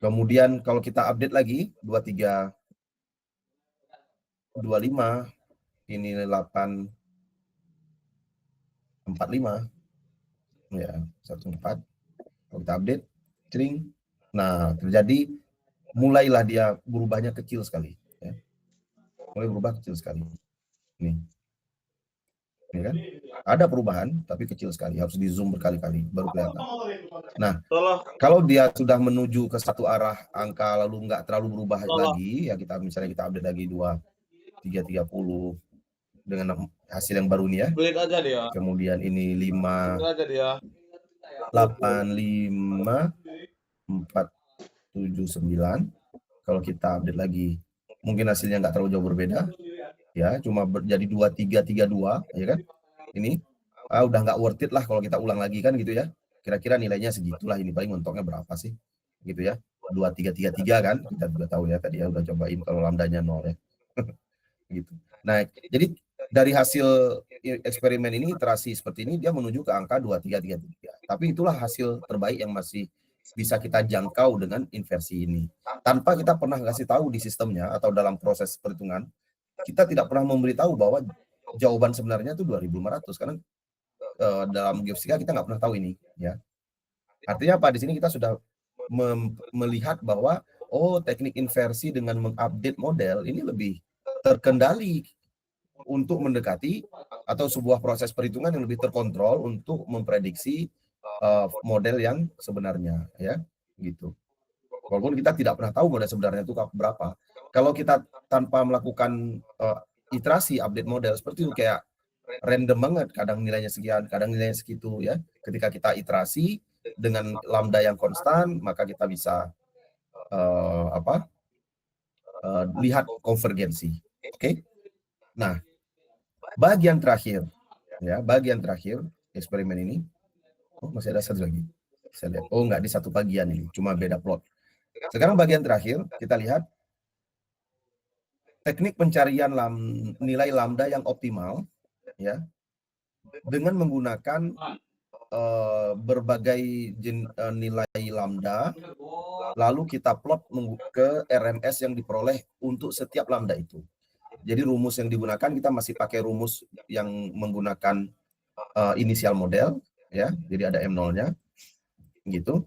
Kemudian kalau kita update lagi 2325, ini 845, ya, 14. Kalau kita update, cering. Nah, terjadi mulailah dia berubahnya kecil sekali, ya. Mulai berubah kecil sekali. Nih. Ini kan? Ada perubahan tapi kecil sekali, harus di zoom berkali-kali baru kelihatan. Nah, kalau dia sudah menuju ke satu arah angka lalu nggak terlalu berubah lagi, ya kita misalnya kita update lagi 2330 dengan hasil yang baru nih, ya. Kemudian ini 585 479. Kalau kita update lagi, mungkin hasilnya nggak terlalu jauh berbeda, ya, cuma jadi 2332, ya kan? Ini udah nggak worth it lah kalau kita ulang lagi kan, gitu ya. Kira-kira nilainya segitulah, ini paling mentoknya berapa sih, gitu ya. 2333 kan, kita juga tahu ya tadi ya, udah cobain kalau lambdanya 0, ya. Gitu. Nah, jadi dari hasil eksperimen ini, iterasi seperti ini, dia menuju ke angka 2333. Tapi itulah hasil terbaik yang masih bisa kita jangkau dengan inversi ini. Tanpa kita pernah kasih tahu di sistemnya atau dalam proses perhitungan, kita tidak pernah memberitahu bahwa jawaban sebenarnya itu 2500, karena dalam geofisika kita nggak pernah tahu ini, ya. Artinya apa? Di sini kita sudah melihat bahwa oh teknik inversi dengan mengupdate model ini lebih terkendali untuk mendekati atau sebuah proses perhitungan yang lebih terkontrol untuk memprediksi model yang sebenarnya, ya, gitu. Walaupun kita tidak pernah tahu model sebenarnya itu berapa. Kalau kita tanpa melakukan iterasi update model seperti itu, kayak random banget, kadang nilainya sekian, kadang nilainya segitu, ya. Ketika kita iterasi dengan lambda yang konstan, maka kita bisa lihat konvergensi. Oke. Nah, bagian terakhir, ya, bagian terakhir eksperimen ini, oh masih ada satu lagi. Saya lihat, oh enggak, di satu bagian ini, cuma beda plot. Sekarang bagian terakhir, kita lihat teknik pencarian nilai lambda yang optimal, ya, dengan menggunakan berbagai nilai lambda, lalu kita plot ke RMS yang diperoleh untuk setiap lambda itu. Jadi rumus yang digunakan, kita masih pakai rumus yang menggunakan inisial model, ya, jadi ada M0-nya, gitu.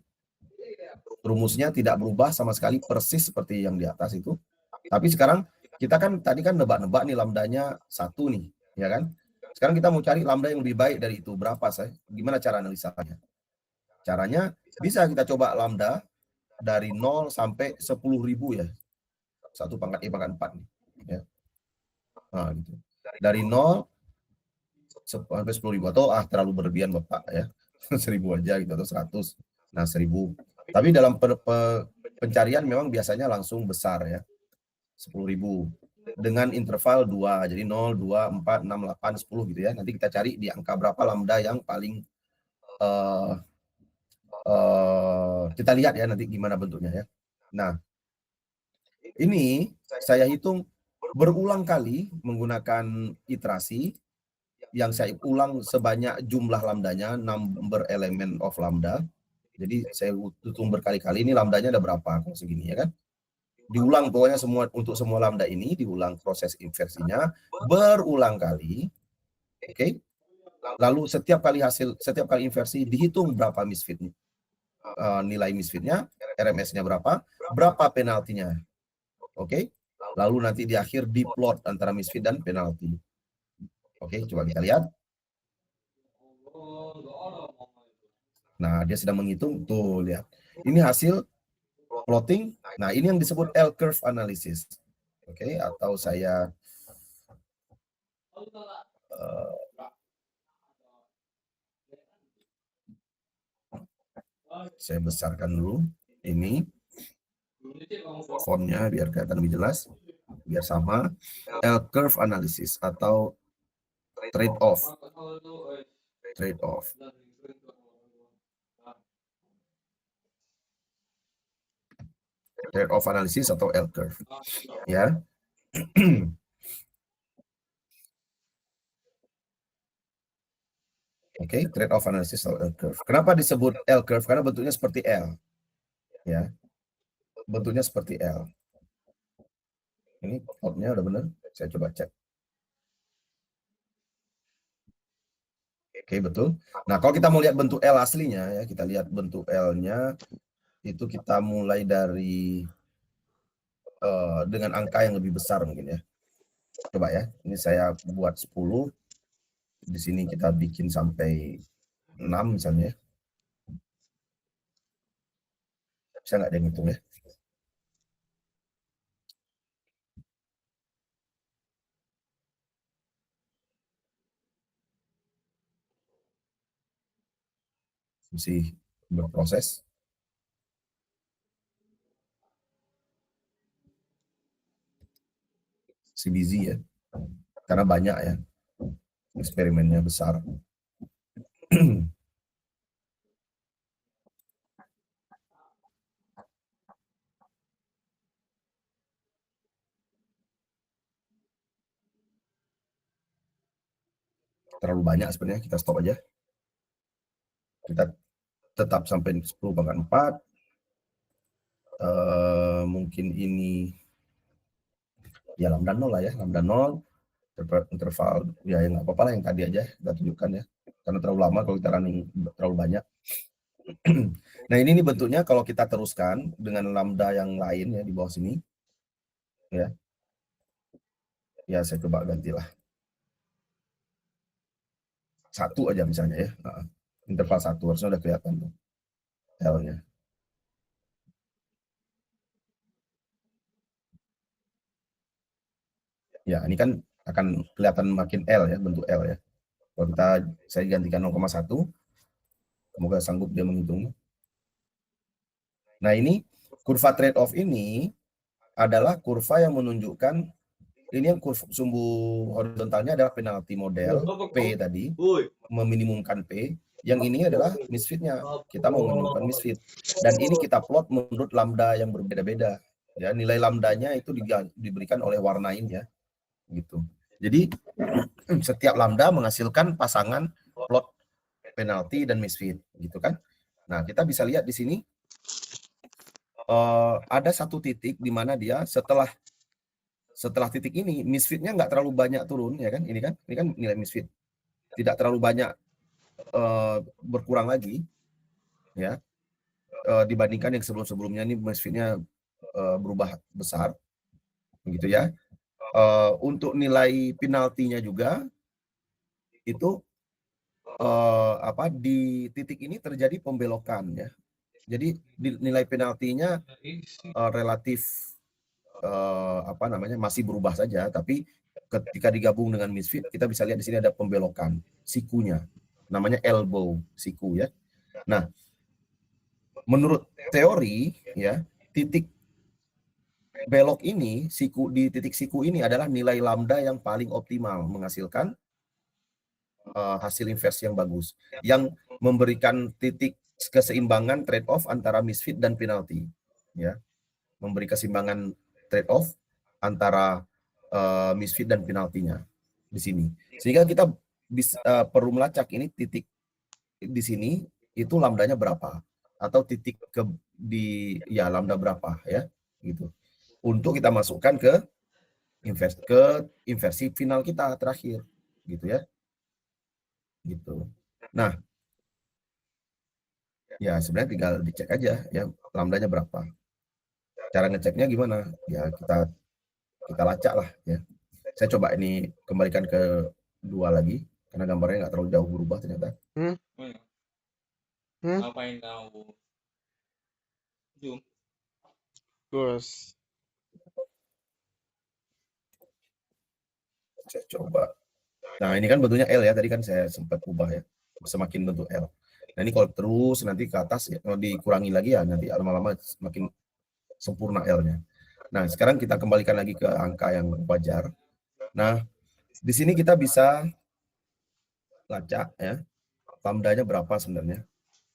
Rumusnya tidak berubah sama sekali, persis seperti yang di atas itu. Tapi sekarang kita kan tadi kan nebak-nebak nih lambdanya 1 nih, ya kan? Sekarang kita mau cari lambda yang lebih baik dari itu, berapa saya? Gimana cara analisanya? Caranya bisa kita coba lambda dari 0 sampai 10.000, ya. 1 pangkat I pangkat 4 nih, ya. Nah, gitu. Dari 0 sampai 10.000, atau terlalu berlebihan Bapak, ya. 1.000 aja gitu, atau 100. Nah, 1.000. Tapi dalam pencarian memang biasanya langsung besar, ya. 10.000 dengan interval 2, jadi 0, 2, 4, 6, 8, 10 gitu, ya. Nanti kita cari di angka berapa lambda yang paling kita lihat, ya, nanti gimana bentuknya, ya. Nah, ini saya hitung berulang kali menggunakan iterasi yang saya ulang sebanyak jumlah lambdanya, number element of lambda. Jadi saya hitung berkali-kali, ini lambdanya ada berapa, kalau segini, ya kan. Diulang pokoknya semua, untuk semua lambda ini diulang proses inversinya berulang kali. Oke. Lalu setiap kali inversi dihitung berapa misfit, nilai misfitnya, RMS-nya berapa penaltinya. Oke. Lalu nanti di akhir diplot antara misfit dan penalti. Oke, coba kita lihat. Nah, dia sedang menghitung, tuh lihat. Ini hasil plotting. Nah, ini yang disebut L-curve analysis. Oke, atau saya besarkan dulu ini fontnya biar kelihatan lebih jelas, biar sama. L-curve analysis atau trade-off. Trade-off. Trade-off analysis atau L-curve. Ya. Oke, trade-off analysis atau L-curve. Kenapa disebut L-curve? Karena bentuknya seperti L. Ya. Bentuknya seperti L. Ini plotnya udah benar. Saya coba cek. Oke, betul. Nah, kalau kita mau lihat bentuk L aslinya, ya, kita lihat bentuk L-nya itu kita mulai dari dengan angka yang lebih besar mungkin, ya. Coba, ya. Ini saya buat 10. Di sini kita bikin sampai 6 misalnya. Bisa nggak dia ngitung, ya? Masih berproses. Si busy, ya. Karena banyak, ya. Eksperimennya besar. Terlalu banyak sebenarnya, kita stop aja. Kita tetap sampai 10 pangkat 4. Mungkin ini ya lambda 0 lah, ya, lambda 0, interval ya nggak apa-apa lah yang tadi aja kita tunjukkan, ya, karena terlalu lama kalau kita running terlalu banyak. Nah, ini nih bentuknya kalau kita teruskan dengan lambda yang lain ya di bawah sini. Ya. Ya, saya coba gantilah. 1 aja misalnya ya. Interval 1 harusnya udah kelihatan tuh L-nya. Ya, ini kan akan kelihatan makin L ya, bentuk L ya. Kalau saya gantikan 0,1, semoga sanggup dia menghitung. Nah, ini kurva trade-off ini adalah kurva yang menunjukkan, ini yang kurva sumbu horizontalnya adalah penalti model P tadi, meminimumkan P. Yang ini adalah misfitnya, kita mau menemukan misfit. Dan ini kita plot menurut lambda yang berbeda-beda. Ya, nilai lambdanya itu diberikan oleh warna ini ya, gitu. Jadi setiap lambda menghasilkan pasangan plot penalti dan misfit, gitu kan. Nah, kita bisa lihat di sini ada satu titik di mana dia setelah titik ini misfitnya nggak terlalu banyak turun ya kan, ini kan nilai misfit tidak terlalu banyak berkurang lagi ya dibandingkan yang sebelumnya ini misfitnya berubah besar gitu ya. Untuk nilai penaltinya juga itu di titik ini terjadi pembelokan ya. Jadi nilai penaltinya relatif masih berubah saja, tapi ketika digabung dengan misfit kita bisa lihat di sini ada pembelokan sikunya, namanya elbow siku ya. Nah, menurut teori ya, titik belok ini di titik siku ini adalah nilai lambda yang paling optimal menghasilkan hasil inversi yang bagus, yang memberikan titik keseimbangan trade-off antara misfit dan penalti ya, memberi keseimbangan trade-off antara misfit dan penaltinya di sini, sehingga kita bisa perlu melacak ini titik di sini itu lambdanya berapa atau titik lambda berapa ya, gitu, untuk kita masukkan ke inversi final kita terakhir gitu ya, gitu. Nah, ya sebenarnya tinggal dicek aja ya lambdanya berapa. Cara ngeceknya gimana? Ya kita lacak lah ya. Saya coba ini kembalikan ke 2 lagi karena gambarnya nggak terlalu jauh berubah ternyata. Ngapain tahu? Zoom. Terus Saya coba. Nah, ini kan bentuknya L ya, tadi kan saya sempat ubah ya, semakin bentuk L. Nah, ini kalau terus nanti ke atas ya, kalau dikurangi lagi ya nanti lama-lama semakin sempurna L-nya. Nah, sekarang kita kembalikan lagi ke angka yang wajar. Nah, di sini kita bisa lacak ya, lambdanya berapa sebenarnya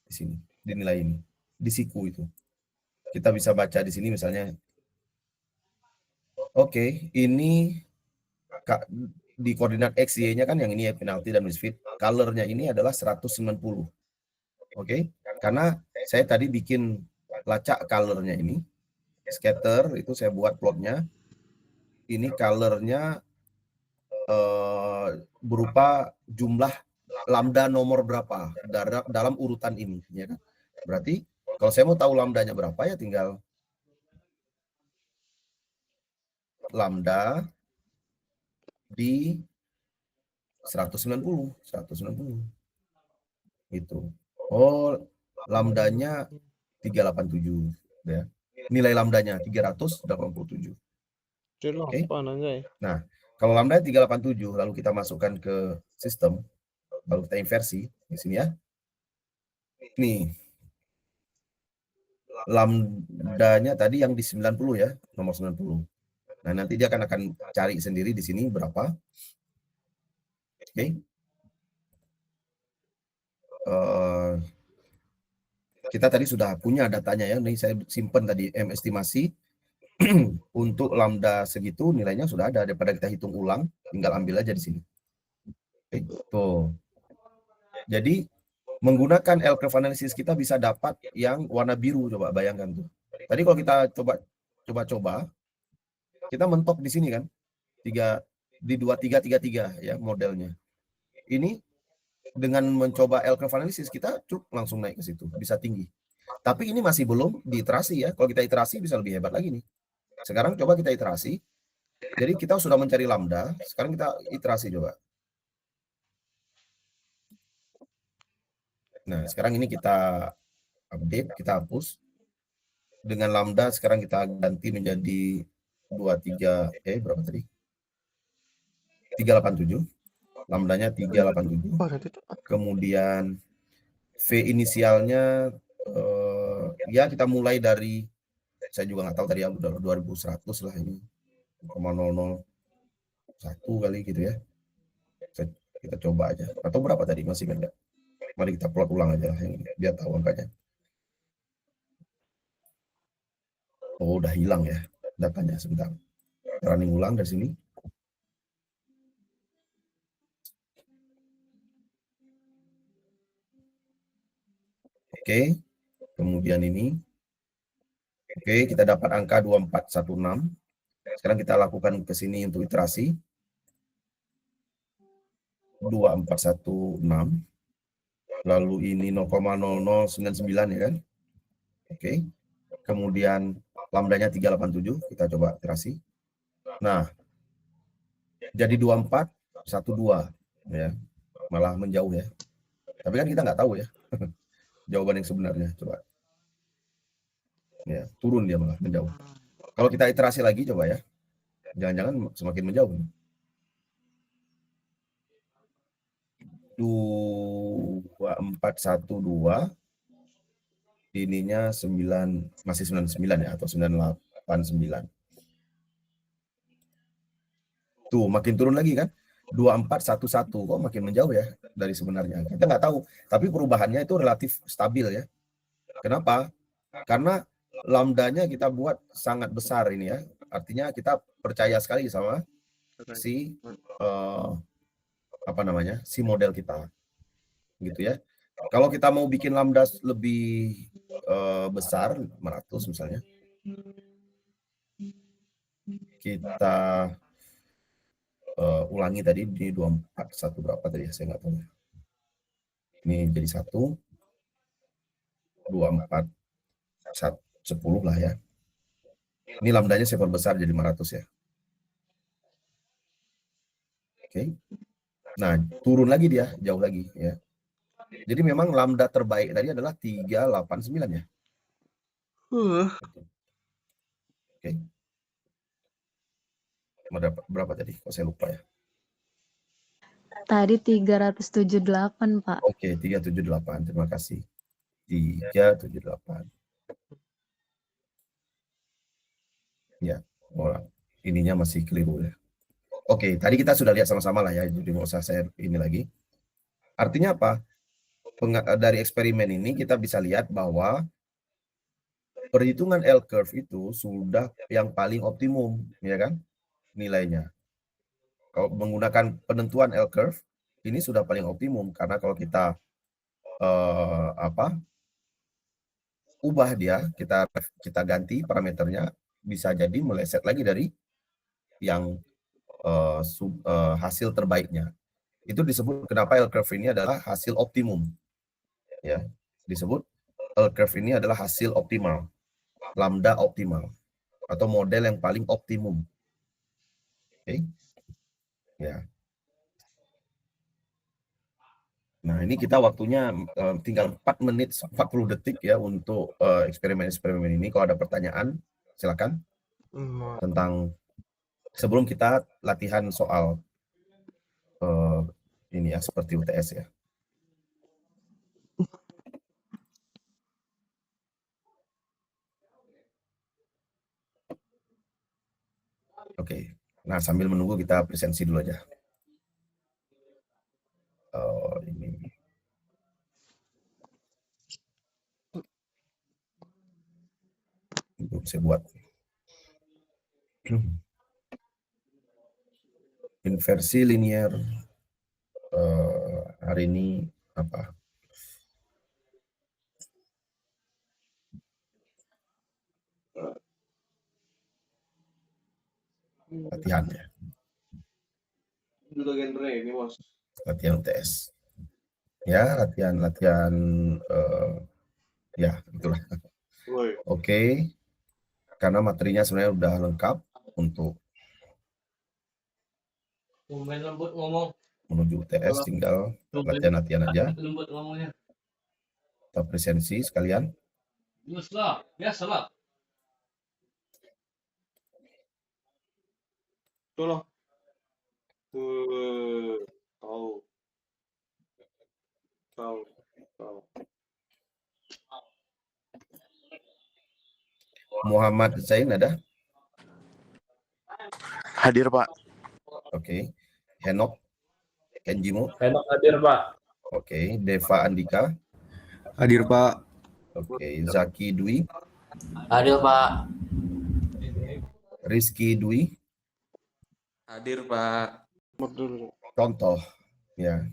di sini, di nilai ini, di siku itu. Kita bisa baca di sini misalnya, oke, ini di koordinat X, Y-nya kan yang ini ya, penalti dan misfit. Color-nya ini adalah 190. Oke, karena saya tadi bikin lacak color-nya ini, scatter itu saya buat plotnya. Ini color-nya berupa jumlah lambda nomor berapa dalam urutan ini, ya kan? Berarti kalau saya mau tahu lambdanya berapa ya tinggal lambda di 190. Gitu. Oh, lambdanya 387 ya. Nilai lambdanya 387. Oke. Nah, kalau lambda 387 lalu kita masukkan ke sistem, lalu kita inversi di sini ya. Nih. Lambdanya tadi yang di 90 ya, nomor 90. Nah, nanti dia akan cari sendiri di sini berapa. Oke. Kita tadi sudah punya datanya ya, nih saya simpan tadi M estimasi untuk lambda segitu nilainya sudah ada, daripada kita hitung ulang, tinggal ambil aja di sini. Oke, tuh. Jadi menggunakan L curve analysis kita bisa dapat yang warna biru, coba bayangkan tuh. Tadi kalau kita coba kita mentok di sini kan, di 2333 ya modelnya. Ini dengan mencoba L-curve analysis kita langsung naik ke situ, bisa tinggi. Tapi ini masih belum diiterasi ya. Kalau kita iterasi bisa lebih hebat lagi nih. Sekarang coba kita iterasi. Jadi kita sudah mencari lambda, sekarang kita iterasi coba. Nah, sekarang ini kita update, kita hapus. Dengan lambda sekarang kita ganti menjadi 23, berapa tadi? 387. Lambdanya 387. Kemudian V inisialnya ya kita mulai dari, saya juga nggak tahu tadi ya, udah 2100 lah ini, 0,001 kali gitu ya. Kita coba aja. Atau berapa tadi, masih nggak? Mari kita plot ulang aja yang biar tahu angkanya. Oh, udah hilang ya datanya, sebentar. Running ulang dari sini. Oke, kemudian ini. Oke, kita dapat angka 2416. Sekarang kita lakukan ke sini untuk iterasi. 2416. Lalu ini 0,0099 ya kan. Oke. Kemudian lambdanya 387, kita coba iterasi. Nah, jadi 2412 ya. Malah menjauh ya. Tapi kan kita nggak tahu ya jawaban yang sebenarnya. Coba. Ya, turun dia malah menjauh. Kalau kita iterasi lagi coba ya. Jangan-jangan semakin menjauh. 2412 ininya 9, masih 99 ya, atau 989. Tuh makin turun lagi kan, 2411, kok makin menjauh ya dari sebenarnya. Kita nggak tahu, tapi perubahannya itu relatif stabil ya. Kenapa? Karena lambdanya kita buat sangat besar ini ya, artinya kita percaya sekali sama si si model kita gitu ya. Kalau kita mau bikin lambda lebih besar, 500 misalnya, kita ulangi tadi di 241 berapa tadi ya, saya nggak tahu. Ini jadi 1, 24, 10 lah ya. Ini lambdanya saya perbesar jadi 500 ya. Oke. Nah, turun lagi dia, jauh lagi ya. Jadi memang lambda terbaik tadi adalah 389 ya. Oke. Berapa tadi? Kok saya lupa ya. Tadi 378, Pak. Oke, 378. Terima kasih. 378. Ya, ininya masih keliru ya. Oke, tadi kita sudah lihat sama-sama lah ya, jadi nggak usah saya ini lagi. Artinya apa? Dari eksperimen ini kita bisa lihat bahwa perhitungan L-curve itu sudah yang paling optimum, ya kan? Nilainya. Kalau menggunakan penentuan L-curve, ini sudah paling optimum karena kalau kita ubah dia, kita ganti parameternya, bisa jadi meleset lagi dari yang hasil terbaiknya. Itu disebut, kenapa L-curve ini adalah hasil optimum. Ya, disebut L-curve ini adalah hasil optimal, lambda optimal, atau model yang paling optimum. Oke. Ya. Nah, ini kita waktunya tinggal 4 menit 40 detik ya untuk eksperimen-eksperimen ini. Kalau ada pertanyaan, silakan. Tentang, sebelum kita latihan soal ini ya, seperti UTS ya. Oke. Nah, sambil menunggu kita presensi dulu aja. Ini. Saya buat. Inversi linier hari ini apa? Latihan ya. Latihan UTS. Ya, latihan ya itulah. Woi. Oke, karena materinya sebenarnya udah lengkap untuk Tumben lembut ngomong. menuju UTS, tinggal latihan-latihan aja. Lembut ngomongnya. Kita presensi sekalian. Biasalah. Tolong. Tahu. Muhammad Zain ada? Hadir, Pak. Oke. Henok Kenjimo. Henok hadir, Pak. Oke. Deva Andika. Hadir, Pak. Oke. Zaki Dwi. Hadir, Pak. Rizky Dwi. Hadir, Pak. Dulu. Contoh. Ya.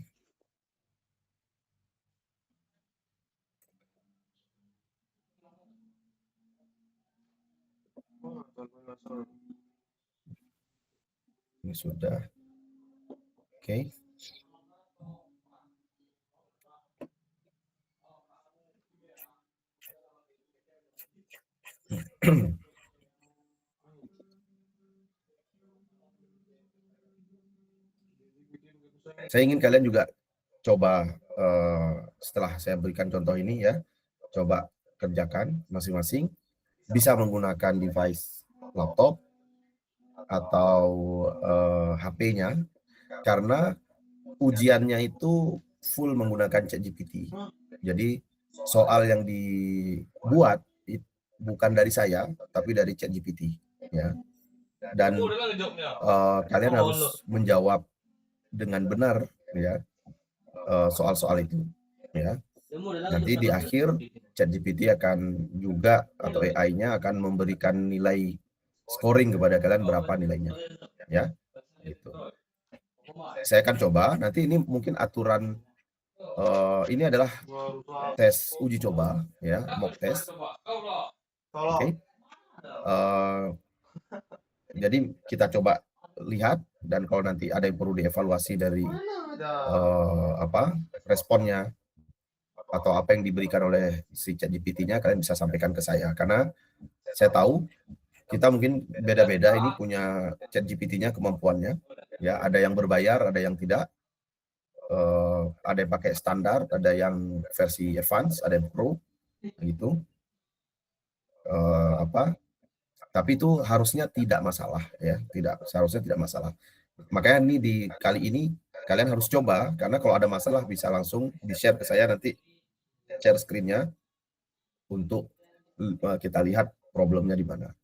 Ini sudah. Oke. Saya ingin kalian juga coba setelah saya berikan contoh ini ya, coba kerjakan masing-masing, bisa menggunakan device laptop atau HP-nya, karena ujiannya itu full menggunakan ChatGPT. Jadi soal yang dibuat bukan dari saya, tapi dari ChatGPT ya. Dan kalian harus menjawab dengan benar ya soal-soal itu ya. Nanti di akhir ChatGPT akan juga atau AI-nya akan memberikan nilai scoring kepada kalian berapa nilainya ya. Gitu. Saya akan coba nanti, ini mungkin aturan ini adalah tes uji coba ya, mock test. Oke. Jadi kita coba lihat, dan kalau nanti ada yang perlu dievaluasi dari responnya atau apa yang diberikan oleh si ChatGPT-nya, kalian bisa sampaikan ke saya, karena saya tahu kita mungkin beda-beda ini punya ChatGPT-nya kemampuannya ya, ada yang berbayar, ada yang tidak, ada yang pakai standar, ada yang versi advance, ada yang pro gitu. Tapi itu harusnya tidak masalah ya, seharusnya tidak masalah. Makanya ini di kali ini kalian harus coba, karena kalau ada masalah bisa langsung di-share ke saya, nanti share screen-nya untuk kita lihat problemnya di mana.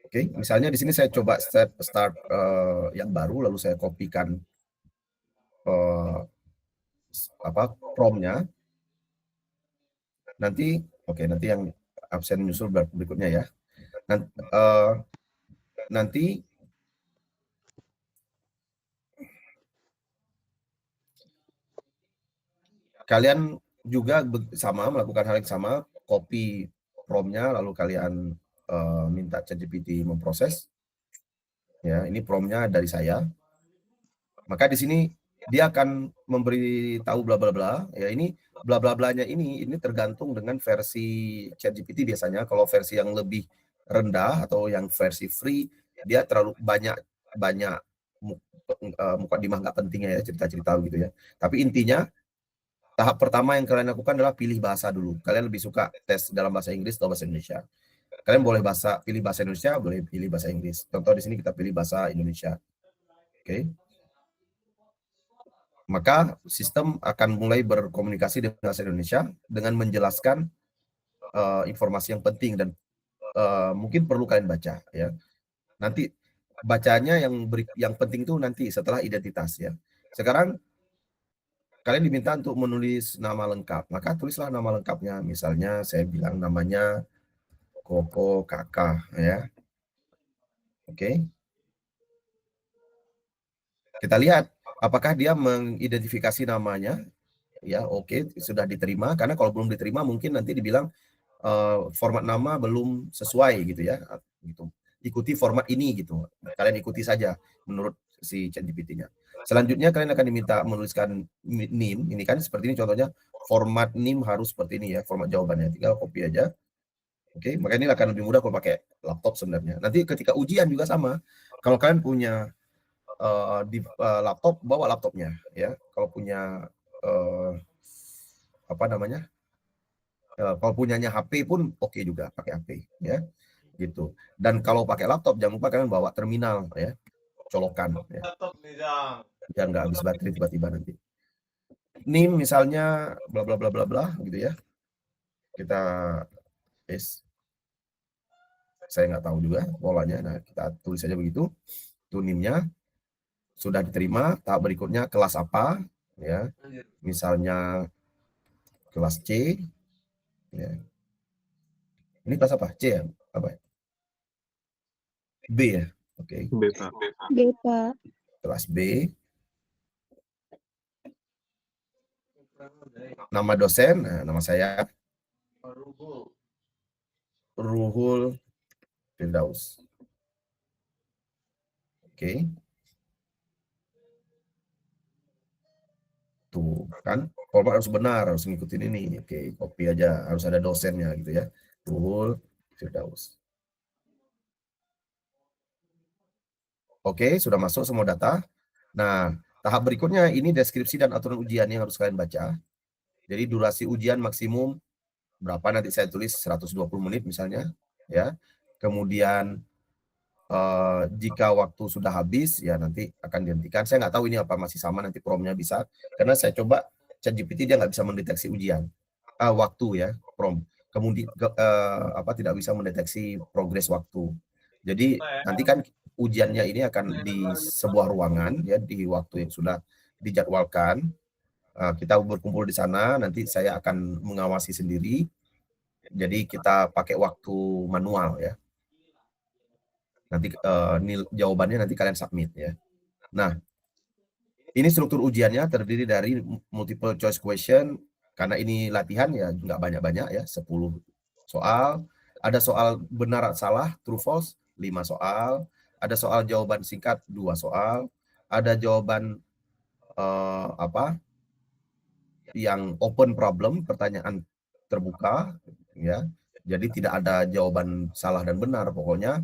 Oke, misalnya di sini saya coba start yang baru, lalu saya kopikan prompt-nya. Nanti nanti yang absen nyusul berikutnya ya. Nanti kalian juga melakukan hal yang sama, copy prompt-nya, lalu kalian minta ChatGPT memproses. Ya, ini prompt-nya dari saya. Maka di sini dia akan memberitahu bla bla bla. Ya, ini bla bla blanya ini tergantung dengan versi ChatGPT biasanya. Kalau versi yang lebih rendah atau yang versi free, dia terlalu banyak mukadimah nggak pentingnya ya, cerita-cerita gitu ya. Tapi intinya tahap pertama yang kalian lakukan adalah pilih bahasa dulu. Kalian lebih suka tes dalam bahasa Inggris atau bahasa Indonesia? Kalian boleh pilih bahasa Indonesia, boleh pilih bahasa Inggris. Contoh di sini kita pilih bahasa Indonesia. Oke. Maka sistem akan mulai berkomunikasi dengan bahasa Indonesia dengan menjelaskan informasi yang penting dan mungkin perlu kalian baca ya. Nanti bacanya yang penting itu nanti setelah identitas ya. Sekarang kalian diminta untuk menulis nama lengkap, maka tulislah nama lengkapnya. Misalnya saya bilang namanya Koko Kakak ya. Oke. Kita lihat apakah dia mengidentifikasi namanya. Ya, oke, sudah diterima. Karena kalau belum diterima mungkin nanti dibilang format nama belum sesuai gitu ya. Gitu. Ikuti format ini gitu. Kalian ikuti saja menurut si ChatGPT-nya. Selanjutnya kalian akan diminta menuliskan NIM. Ini kan seperti ini contohnya, format NIM harus seperti ini ya, format jawabannya. Tinggal copy aja. Oke, makanya ini akan lebih mudah kalau pakai laptop sebenarnya. Nanti ketika ujian juga sama. Kalau kalian punya laptop, bawa laptopnya ya. Kalau punya kalau punyanya HP pun oke juga pakai HP ya. Gitu. Dan kalau pakai laptop jangan lupa kalian bawa terminal ya. Colokan ya. Laptop nih, Jang. Biar nggak habis baterai tiba-tiba nanti. NIM misalnya bla bla bla bla bla gitu ya. Kita saya nggak tahu juga polanya. Nah, kita tulis saja begitu. Itu NIM-nya sudah diterima. Tahap berikutnya kelas apa ya. Misalnya kelas C ya. Ini kelas apa? C ya? Apa ya? B ya. Oke. B, Pak. B, Pak. Kelas B. Nama dosen, nah, nama saya Ruhul Firdaus. Oke. Tuh, kan? Format harus benar, harus ngikutin ini. Oke, copy aja, harus ada dosennya gitu ya. Ruhul Firdaus. Oke, sudah masuk semua data. Nah, tahap berikutnya ini deskripsi dan aturan ujian yang harus kalian baca. Jadi durasi ujian maksimum berapa nanti saya tulis 120 menit misalnya ya. Kemudian jika waktu sudah habis ya nanti akan dihentikan. Saya nggak tahu ini apa masih sama nanti promnya bisa, karena saya coba ChatGPT dia nggak bisa mendeteksi ujian waktu ya prom. Kemudian tidak bisa mendeteksi progres waktu. Jadi nanti kan ujiannya ini akan di sebuah ruangan ya di waktu yang sudah dijadwalkan. Kita berkumpul di sana, nanti saya akan mengawasi sendiri. Jadi kita pakai waktu manual ya. Nanti jawabannya nanti kalian submit ya. Nah, ini struktur ujiannya terdiri dari multiple choice question. Karena ini latihan ya nggak banyak-banyak ya, 10 soal. Ada soal benar salah, true false, 5 soal. Ada soal jawaban singkat, 2 soal. Ada jawaban yang open problem, pertanyaan terbuka ya. Jadi tidak ada jawaban salah dan benar, pokoknya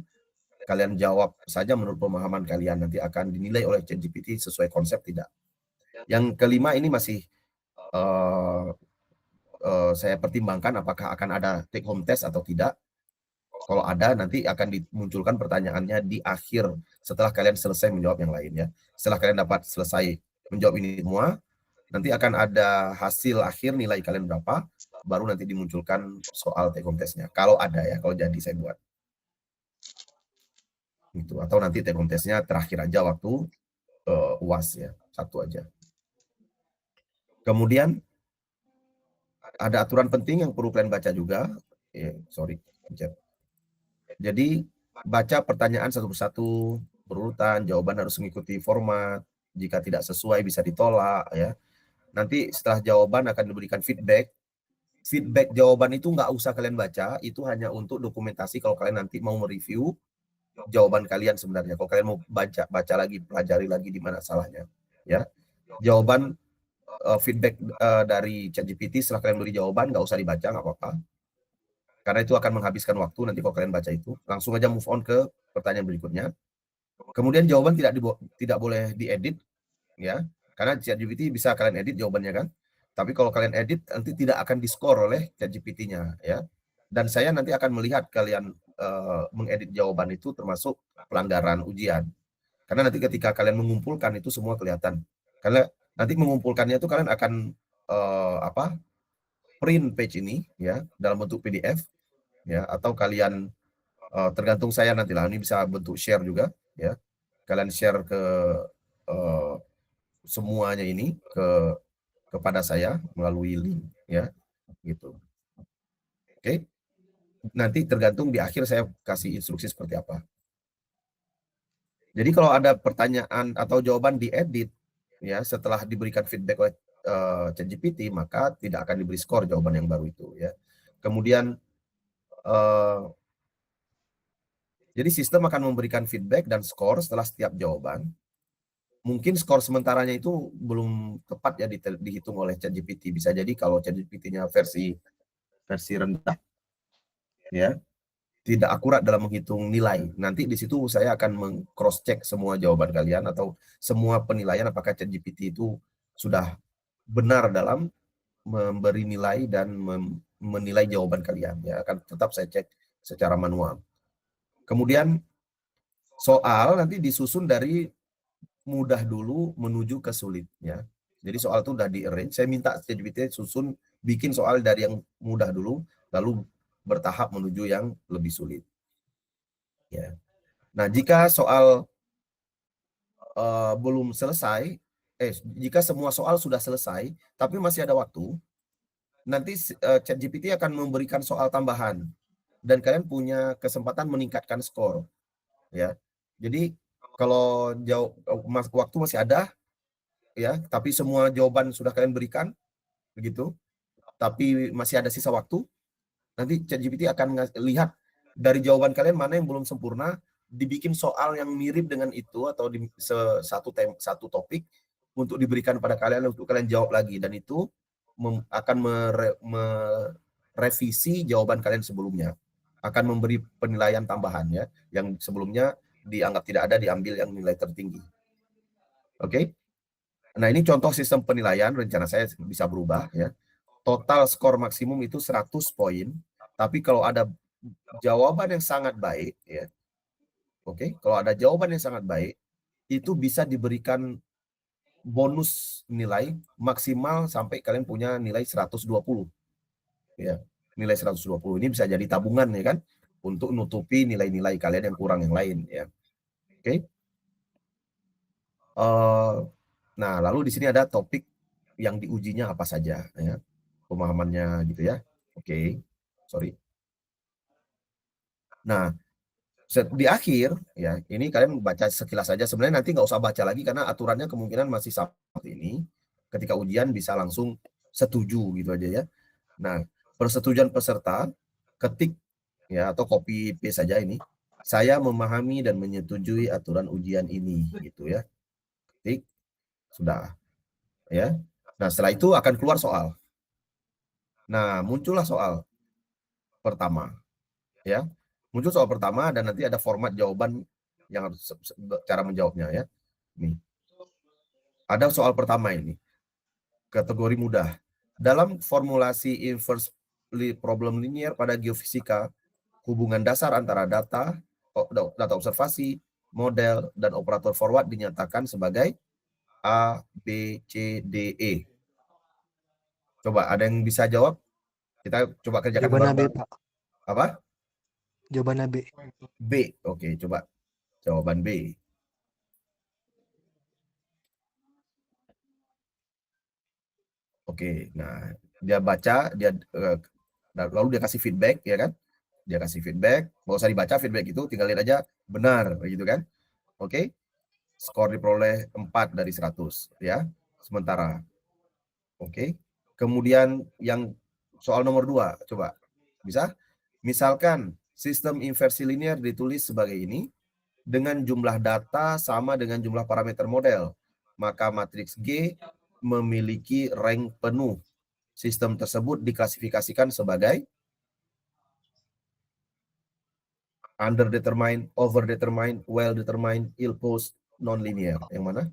kalian jawab saja menurut pemahaman kalian, nanti akan dinilai oleh ChatGPT sesuai konsep tidak. Yang kelima ini masih saya pertimbangkan apakah akan ada take home test atau tidak. Kalau ada nanti akan dimunculkan pertanyaannya di akhir setelah kalian selesai menjawab yang lain ya. Setelah kalian dapat selesai menjawab ini semua, nanti akan ada hasil akhir nilai kalian berapa, baru nanti dimunculkan soal take home test-nya. Kalau ada ya, kalau jadi saya buat. Gitu. Atau nanti take home test-nya terakhir aja waktu UAS ya, 1 aja. Kemudian ada aturan penting yang perlu kalian baca juga. Jadi baca pertanyaan satu persatu, berurutan, jawaban harus mengikuti format. Jika tidak sesuai bisa ditolak ya. Nanti setelah jawaban akan diberikan feedback. Feedback jawaban itu nggak usah kalian baca, itu hanya untuk dokumentasi kalau kalian nanti mau mereview jawaban kalian sebenarnya. Kalau kalian mau baca lagi, pelajari lagi di mana salahnya. Ya, jawaban feedback dari ChatGPT setelah kalian beri jawaban nggak usah dibaca, nggak apa-apa. Karena itu akan menghabiskan waktu nanti kalau kalian baca itu. Langsung aja move on ke pertanyaan berikutnya. Kemudian jawaban tidak boleh diedit ya. Karena ChatGPT bisa kalian edit jawabannya kan. Tapi kalau kalian edit nanti tidak akan diskor oleh ChatGPT-nya ya. Dan saya nanti akan melihat kalian mengedit jawaban itu termasuk pelanggaran ujian. Karena nanti ketika kalian mengumpulkan itu semua kelihatan. Karena nanti mengumpulkannya itu kalian akan print page ini ya dalam bentuk PDF ya, atau kalian tergantung saya nanti lah, ini bisa bentuk share juga ya. Kalian share ke semuanya ini kepada saya melalui link ya gitu. Oke. Nanti tergantung di akhir saya kasih instruksi seperti apa. Jadi kalau ada pertanyaan atau jawaban diedit ya setelah diberikan feedback oleh ChatGPT, maka tidak akan diberi skor jawaban yang baru itu ya. Kemudian jadi sistem akan memberikan feedback dan skor setelah setiap jawaban. mungkin skor sementaranya itu belum tepat ya dihitung oleh ChatGPT. Bisa jadi kalau ChatGPT-nya versi rendah, ya, tidak akurat dalam menghitung nilai. Nanti di situ saya akan meng-cross check semua jawaban kalian atau semua penilaian apakah ChatGPT itu sudah benar dalam memberi nilai dan menilai jawaban kalian. Ya, akan tetap saya cek secara manual. Kemudian soal nanti disusun dari mudah dulu menuju ke sulit, ya. Jadi soal itu udah di-arrange. Saya minta ChatGPT susun bikin soal dari yang mudah dulu, lalu bertahap menuju yang lebih sulit. Ya. Nah, jika soal belum selesai, jika semua soal sudah selesai, tapi masih ada waktu, nanti ChatGPT akan memberikan soal tambahan dan kalian punya kesempatan meningkatkan skor, ya. Jadi kalau waktu masih ada, ya, tapi semua jawaban sudah kalian berikan, begitu, tapi masih ada sisa waktu, nanti ChatGPT akan lihat dari jawaban kalian mana yang belum sempurna, dibikin soal yang mirip dengan itu atau di satu topik untuk diberikan pada kalian untuk kalian jawab lagi, dan itu akan merevisi jawaban kalian sebelumnya, akan memberi penilaian tambahan, ya, yang sebelumnya dianggap tidak ada, diambil yang nilai tertinggi. Oke. Nah, ini contoh sistem penilaian, rencana saya bisa berubah, ya. Total skor maksimum itu 100 poin, tapi kalau ada jawaban yang sangat baik, ya. Oke, kalau ada jawaban yang sangat baik, itu bisa diberikan bonus nilai maksimal sampai kalian punya nilai 120. Ya, nilai 120 ini bisa jadi tabungan, ya kan, untuk nutupi nilai-nilai kalian yang kurang yang lain, ya. Oke. Nah, lalu di sini ada topik yang diujinya apa saja, ya, pemahamannya gitu, ya. Oke, sorry. Nah, di akhir, ya, ini kalian baca sekilas saja. Sebenarnya nanti nggak usah baca lagi karena aturannya kemungkinan masih seperti ini. Ketika ujian bisa langsung setuju gitu aja, ya. Nah, persetujuan peserta ketik, ya, atau copy paste saja ini. Saya memahami dan menyetujui aturan ujian ini, gitu, ya. Ketik, sudah, ya. Nah, setelah itu akan keluar soal. Nah, muncullah soal pertama, ya. Muncul soal pertama dan nanti ada format jawaban yang harus cara menjawabnya, ya. Nih. Ada soal pertama ini. Kategori mudah. Dalam formulasi inverse problem linear pada geofisika, hubungan dasar antara data observasi, model, dan operator forward dinyatakan sebagai A, B, C, D, E. Coba ada yang bisa jawab? Kita coba kerjakan Jawabannya B, bareng. Pak. Apa? Jawabannya B. B. Oke, coba jawaban B. Oke, nah dia baca, dia lalu dia kasih feedback, ya kan? Dia kasih feedback, nggak usah dibaca feedback itu, tinggal lihat aja benar, gitu kan? Oke, skor diperoleh 4 dari 100, ya, sementara. Oke, kemudian yang soal nomor 2, coba, bisa? Misalkan sistem inversi linear ditulis sebagai ini, dengan jumlah data sama dengan jumlah parameter model, maka matriks G memiliki rank penuh. Sistem tersebut diklasifikasikan sebagai underdetermined, overdetermined, well-determined, ill-posed, non-linear. Yang mana?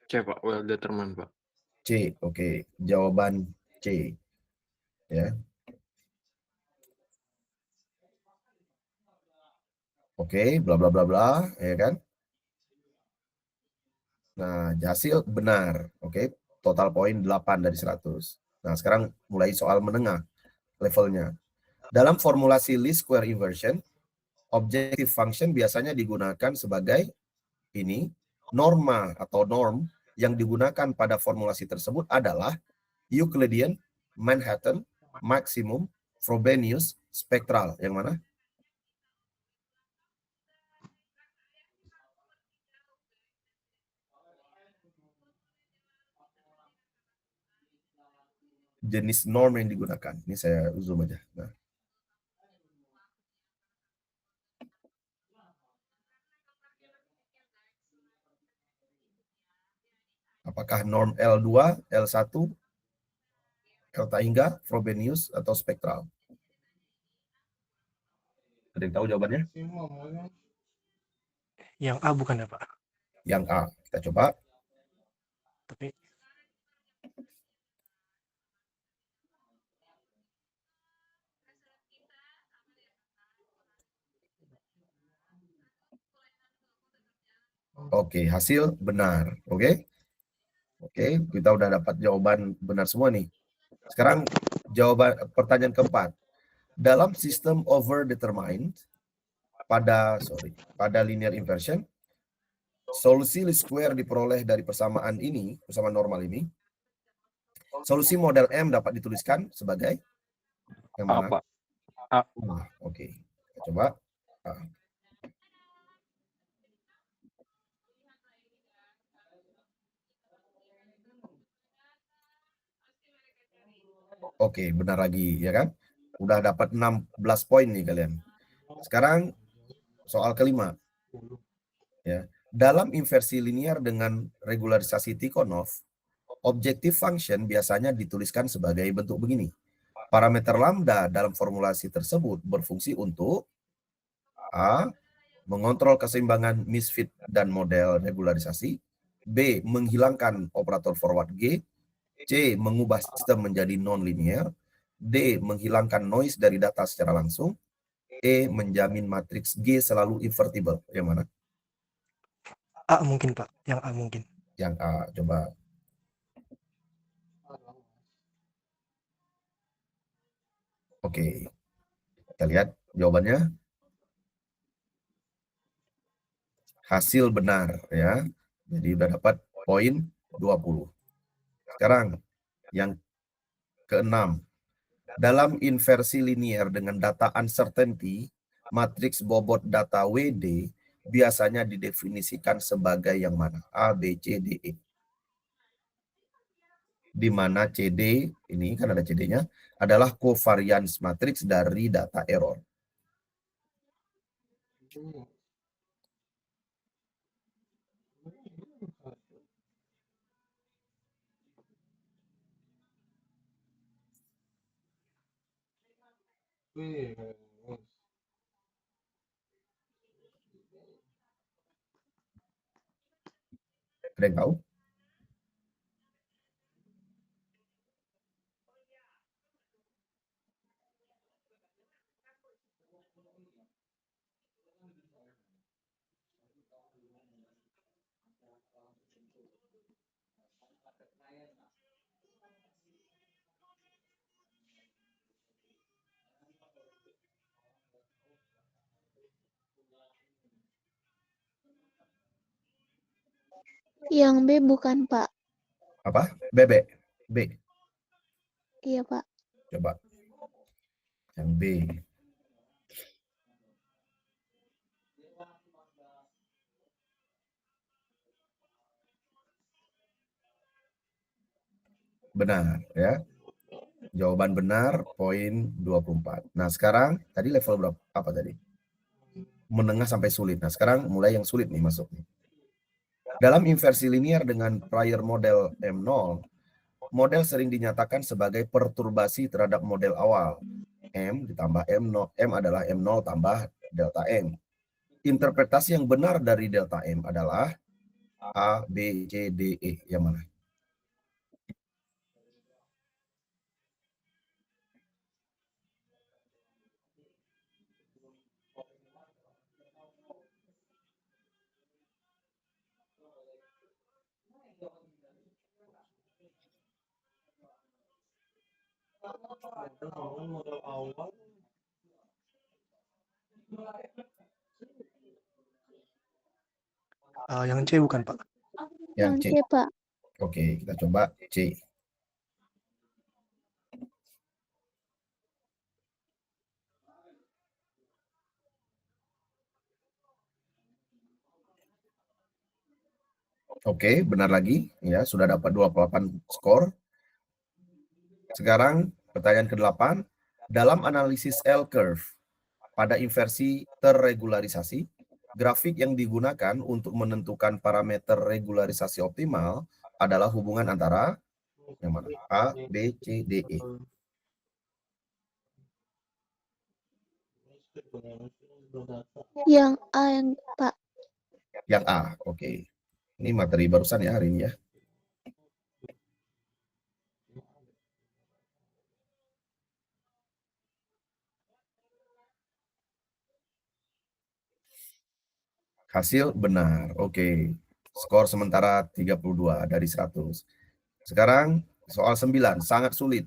C, Pak. Well determined, Pak. C. Oke, jawaban C. Ya. Oke, bla bla bla bla, ya kan? Nah, hasil benar. Oke, total poin 8 dari 100. Nah, sekarang mulai soal menengah levelnya. Dalam formulasi least square inversion, objective function biasanya digunakan sebagai ini, norma atau norm yang digunakan pada formulasi tersebut adalah Euclidean, Manhattan, Maximum, Frobenius, Spektral. Yang mana? Jenis norm yang digunakan. Ini saya zoom aja. Nah. Apakah norm L2, L1, delta hingga, Frobenius, atau spektral? Ada yang tahu jawabannya? Yang A bukan ya Pak? Yang A. Kita coba. Tapi Oke, hasil benar. Oke. Oke, kita udah dapat jawaban benar semua nih. Sekarang jawaban pertanyaan keempat. Dalam sistem overdetermined pada linear inversion, solusi least square diperoleh dari persamaan normal ini. Solusi model M dapat dituliskan sebagai yang A, mana? Pak. A. Oke. Kita coba. Oke, benar lagi, ya kan? Udah dapat 16 poin nih kalian. Sekarang soal kelima. Ya. Dalam inversi linear dengan regularisasi Tikhonov, objective function biasanya dituliskan sebagai bentuk begini. Parameter lambda dalam formulasi tersebut berfungsi untuk A. Mengontrol keseimbangan misfit dan model regularisasi. B. Menghilangkan operator forward G. C. Mengubah sistem menjadi non-linear. D. Menghilangkan noise dari data secara langsung. E. Menjamin matriks G selalu invertible. Yang mana? A mungkin Pak. Yang A mungkin. Yang A. Coba. Oke. Kita lihat jawabannya. Hasil benar ya. Jadi udah dapat poin 20. Sekarang yang keenam. Dalam inversi linear dengan data uncertainty, matriks bobot data WD biasanya didefinisikan sebagai yang mana? A, B, C, D, E. Di mana CD, ini kan ada CD-nya, adalah covariance matriks dari data error. Ada yang tahu? Yang B bukan, Pak. Apa? Bebek. B. Iya, Pak. Coba. Yang B. Benar ya. Jawaban benar poin 24. Nah, sekarang tadi level berapa? Apa tadi? Menengah sampai sulit. Nah, sekarang mulai yang sulit nih masuk nih. Dalam inversi linear dengan prior model M0, model sering dinyatakan sebagai perturbasi terhadap model awal. M ditambah M0, M adalah M0 tambah delta M. Interpretasi yang benar dari delta M adalah A, B, C, D, E. Yang mana? Modal awal. Yang C bukan Pak? Yang C. C, Pak. Oke, kita coba C. Oke, benar lagi. Ya, sudah dapat 28 skor. Sekarang pertanyaan ke-8. Dalam analisis L-curve pada inversi terregularisasi, grafik yang digunakan untuk menentukan parameter regularisasi optimal adalah hubungan antara yang mana? A, B, C, D, E. Yang A yang Pak. Yang A, oke. Ini materi barusan ya hari ini ya. Hasil benar, oke. Skor sementara 32 dari 100. Sekarang soal 9, sangat sulit.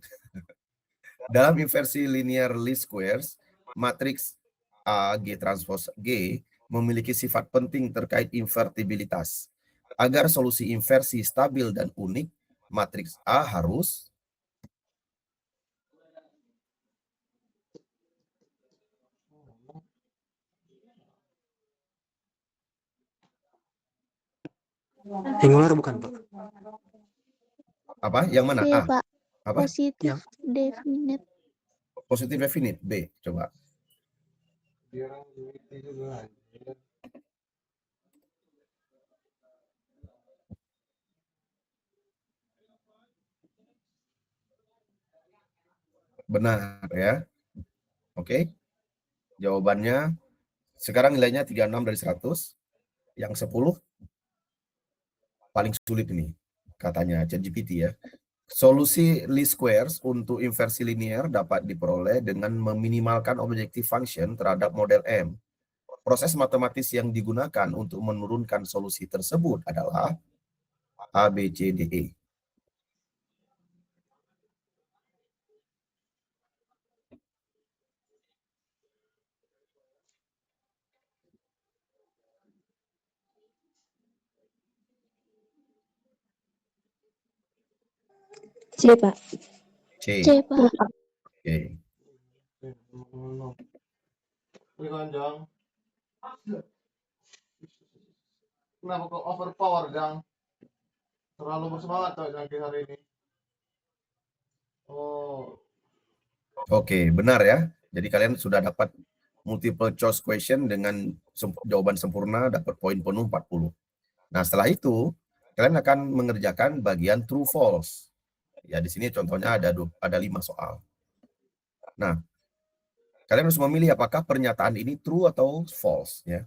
Dalam inversi linear least squares, matriks A, G transpose G memiliki sifat penting terkait invertibilitas. Agar solusi inversi stabil dan unik, matriks A harus Singular bukan, Pak? apa? Yang mana? B A. Pak. Apa? Positif Yang definite. Positif definite. B. Coba. Benar ya. Oke. Jawabannya sekarang nilainya 36 dari 100. Yang 10 paling sulit ini katanya ChatGPT ya. Solusi least squares untuk inversi linear dapat diperoleh dengan meminimalkan objective function terhadap model M. Proses matematis yang digunakan untuk menurunkan solusi tersebut adalah A, B, C, D, E. C, Pak. C. C Pak. Oke. Kenapa kok overpower, Jang? Terlalu bersemangat tuh Jang hari ini. Oh, Oke, benar ya. Jadi kalian sudah dapat multiple choice question dengan jawaban sempurna, dapat poin penuh 40. Nah, setelah itu kalian akan mengerjakan bagian true false. Ya, di sini contohnya ada 5 soal. Nah, kalian harus memilih apakah pernyataan ini true atau false ya.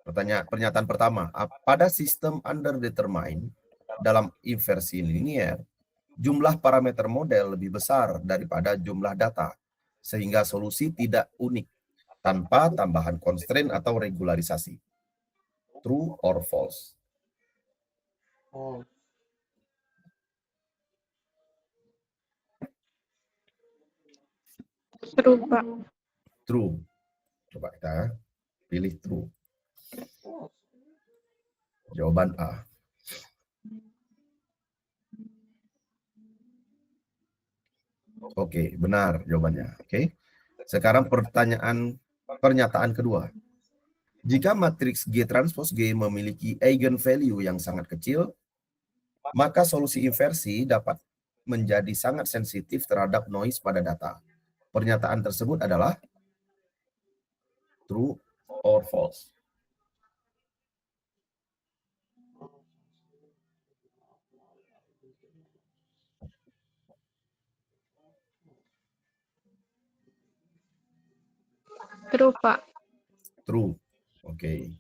Pernyataan pertama, pada sistem underdetermined dalam inversi linear, jumlah parameter model lebih besar daripada jumlah data, sehingga solusi tidak unik tanpa tambahan constraint atau regularisasi. True or false? oh. True, Pak. True. Coba kita pilih true. Jawaban A. Oke, benar jawabannya. Oke. Sekarang pernyataan kedua. Jika matriks G transpose G memiliki eigenvalue yang sangat kecil, maka solusi inversi dapat menjadi sangat sensitif terhadap noise pada data. Pernyataan tersebut adalah true or false. True, Pak. True. Oke.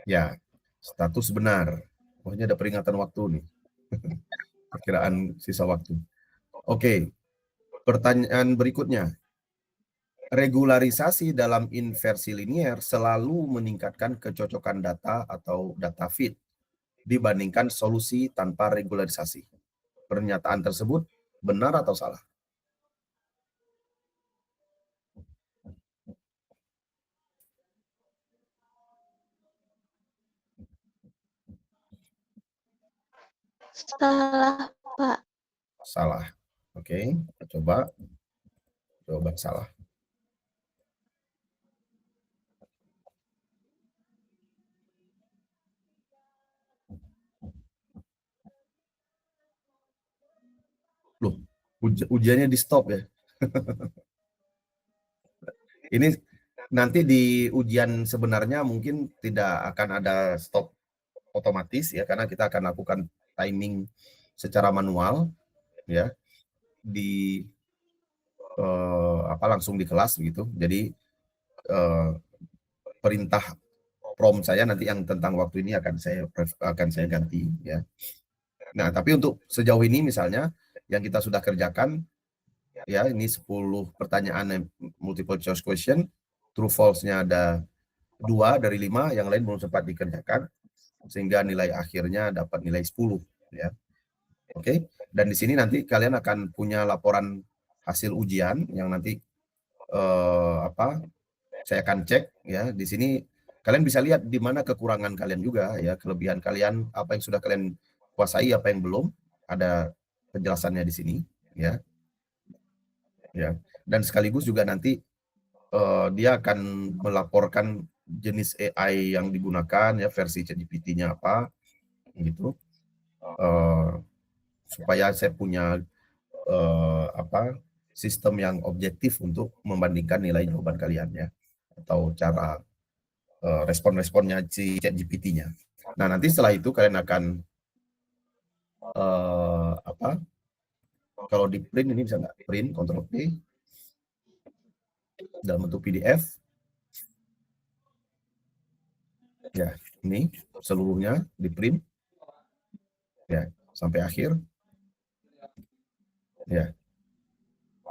Ya, status benar. Pokoknya ada peringatan waktu nih. Perkiraan sisa waktu. Oke. Pertanyaan berikutnya. Regularisasi dalam inversi linear selalu meningkatkan kecocokan data atau data fit dibandingkan solusi tanpa regularisasi. Pernyataan tersebut benar atau salah? Salah Pak. Salah. Oke, kita coba. Jawaban salah. Loh, ujiannya di stop ya? Ini nanti di ujian sebenarnya mungkin tidak akan ada stop otomatis ya, karena kita akan lakukan timing secara manual ya di langsung di kelas gitu. Jadi perintah prompt saya nanti yang tentang waktu ini akan saya ganti ya. Nah, tapi untuk sejauh ini misalnya yang kita sudah kerjakan ya, ini 10 pertanyaan multiple choice question, true false-nya ada 2 dari 5, yang lain belum sempat dikerjakan sehingga nilai akhirnya dapat nilai 10 ya. Oke. Dan di sini nanti kalian akan punya laporan hasil ujian yang nanti saya akan cek ya. Di sini kalian bisa lihat di mana kekurangan kalian juga ya, kelebihan kalian, apa yang sudah kalian kuasai, apa yang belum, ada penjelasannya di sini ya. Ya. Dan sekaligus juga nanti dia akan melaporkan jenis AI yang digunakan ya, versi ChatGPT-nya apa gitu. Supaya saya punya sistem yang objektif untuk membandingkan nilai jawaban kalian ya, atau cara respon-responnya si ChatGPT-nya. Nah, nanti setelah itu kalian akan kalau di print ini bisa nggak? Print, Ctrl P dalam bentuk PDF. Ya, ini seluruhnya di print. Ya, sampai akhir. Ya.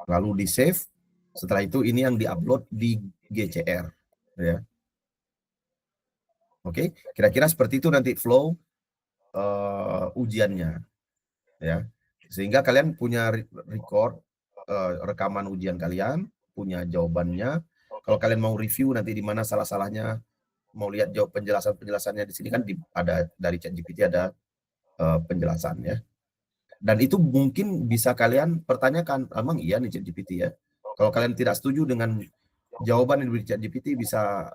Lalu di save. Setelah itu ini yang diupload di GCR ya. Oke, kira-kira seperti itu nanti flow ujiannya ya. Sehingga kalian punya record rekaman ujian kalian, punya jawabannya. Kalau kalian mau review nanti di mana salah-salahnya, mau lihat jawab penjelasannya di sini kan ada dari ChatGPT ada penjelasan ya. Dan itu mungkin bisa kalian pertanyakan, emang iya nih ChatGPT ya. Kalau kalian tidak setuju dengan jawaban yang diberi ChatGPT, bisa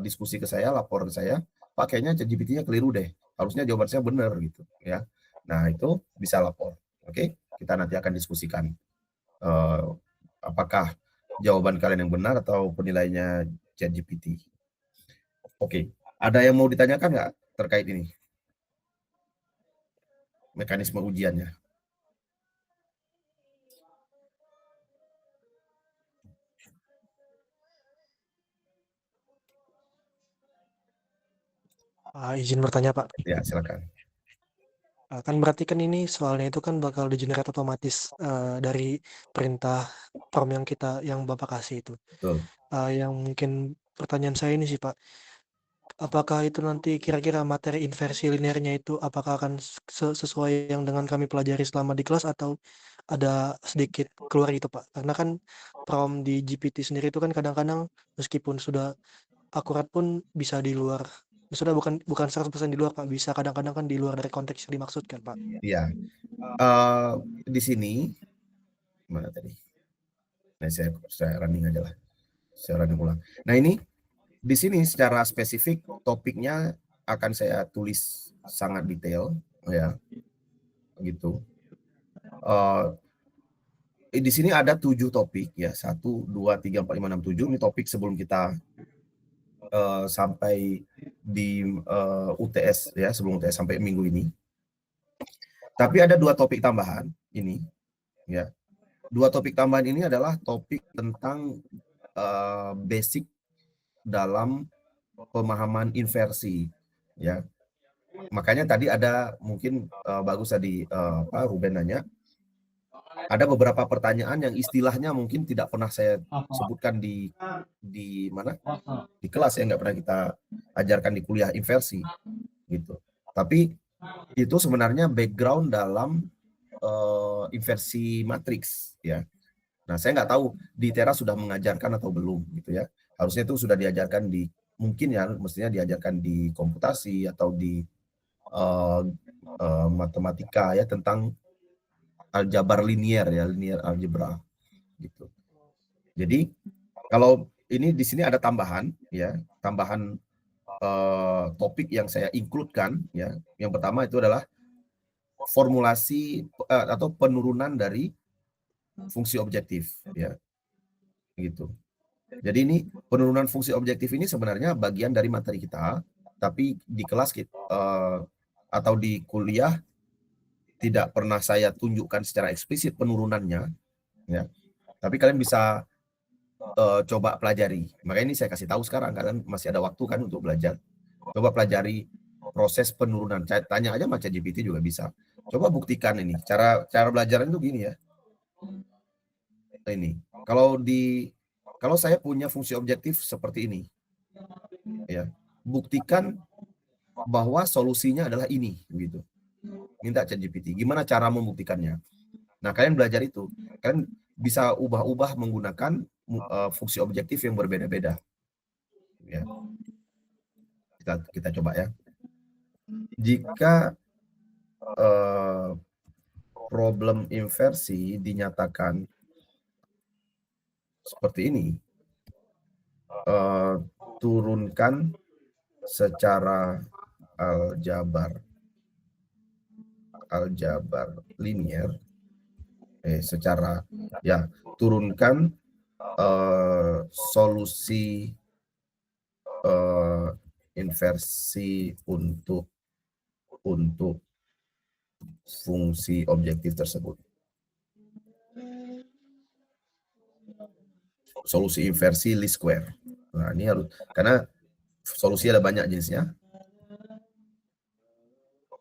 diskusi ke saya, lapor ke saya, Pak kayaknya ChatGPT-nya keliru deh, harusnya jawaban saya benar gitu ya. Nah itu bisa lapor. Oke, kita nanti akan diskusikan apakah jawaban kalian yang benar atau penilaiannya ChatGPT. Oke, ada yang mau ditanyakan nggak terkait ini? Mekanisme ujiannya. Izin bertanya, Pak. Ya, silakan. Kan berarti kan ini soalnya itu kan bakal di-generate otomatis dari perintah prompt yang Bapak kasih itu. Betul. Yang mungkin pertanyaan saya ini sih, Pak. Apakah itu nanti kira-kira materi inversi linearnya itu apakah akan sesuai yang dengan kami pelajari selama di kelas atau ada sedikit keluar gitu, Pak? Karena kan prompt di GPT sendiri itu kan kadang-kadang meskipun sudah akurat pun bisa di luar. Sudah bukan 100% di luar, Pak. Bisa kadang-kadang kan di luar dari konteks yang dimaksudkan, Pak. Iya. Di sini mana tadi? Nah, saya running aja lah. Saya running ulang. Nah, ini di sini secara spesifik topiknya akan saya tulis sangat detail ya. Gitu. Di sini ada 7 topik ya. 1 2 3 4 5 6 7. Ini topik sebelum kita sampai di UTS ya, sebelum UTS sampai minggu ini. Tapi ada 2 topik tambahan ini ya. 2 topik tambahan ini adalah topik tentang basic dalam pemahaman inversi ya. Makanya tadi ada mungkin bagus tadi Ruben nanya, ada beberapa pertanyaan yang istilahnya mungkin tidak pernah saya sebutkan di mana di kelas ya, nggak pernah kita ajarkan di kuliah inversi gitu. Tapi itu sebenarnya background dalam inversi matriks ya. Nah, saya nggak tahu di Tera sudah mengajarkan atau belum gitu ya. Harusnya itu sudah diajarkan di, mungkin ya mestinya diajarkan di komputasi atau di matematika ya, tentang aljabar linier ya, linear algebra gitu. Jadi kalau ini di sini ada tambahan ya, tambahan topik yang saya include-kan ya. Yang pertama itu adalah formulasi atau penurunan dari fungsi objektif, ya. Gitu. Jadi ini penurunan fungsi objektif ini sebenarnya bagian dari materi kita, tapi di kelas atau di kuliah tidak pernah saya tunjukkan secara eksplisit penurunannya, ya. Tapi kalian bisa coba pelajari. Makanya ini saya kasih tahu sekarang, kalian masih ada waktu kan untuk belajar. Coba pelajari proses penurunan. Tanya aja sama ChatGPT juga bisa. Coba buktikan ini. Cara belajar itu gini ya. Ini. Kalau saya punya fungsi objektif seperti ini, ya, buktikan bahwa solusinya adalah ini, gitu. Minta ChatGPT. Gimana cara membuktikannya? Nah, kalian belajar itu. Kalian bisa ubah-ubah menggunakan fungsi objektif yang berbeda-beda. Ya. Kita coba ya. Jika problem inversi dinyatakan seperti ini, turunkan secara aljabar linear, secara ya turunkan solusi inversi untuk fungsi objektif tersebut. Solusi inversi least square. Nah, ini harus, karena solusi ada banyak jenisnya.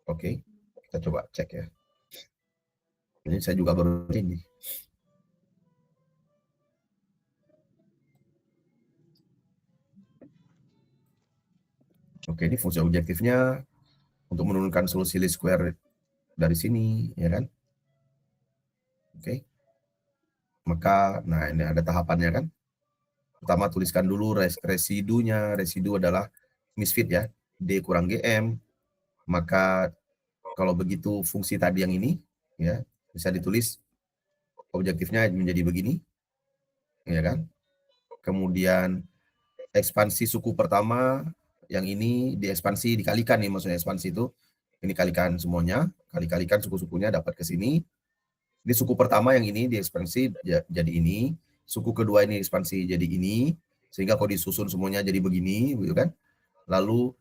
Oke, kita coba cek ya. Ini saya juga baru ini. Oke, ini fungsi objektifnya untuk menurunkan solusi least square dari sini, ya kan? Oke. Maka, nah ini ada tahapannya kan. Pertama tuliskan dulu residunya. Residu adalah misfit ya, D kurang GM. Maka kalau begitu fungsi tadi yang ini, ya bisa ditulis objektifnya menjadi begini, ya kan. Kemudian ekspansi suku pertama, yang ini diekspansi, dikalikan nih, maksudnya ekspansi itu, ini kalikan semuanya, kalikan suku-sukunya dapat ke sini. Ini suku pertama yang ini diekspansi jadi ini, suku kedua ini ekspansi jadi ini, sehingga kalau disusun semuanya jadi begini, gitu kan. Lalu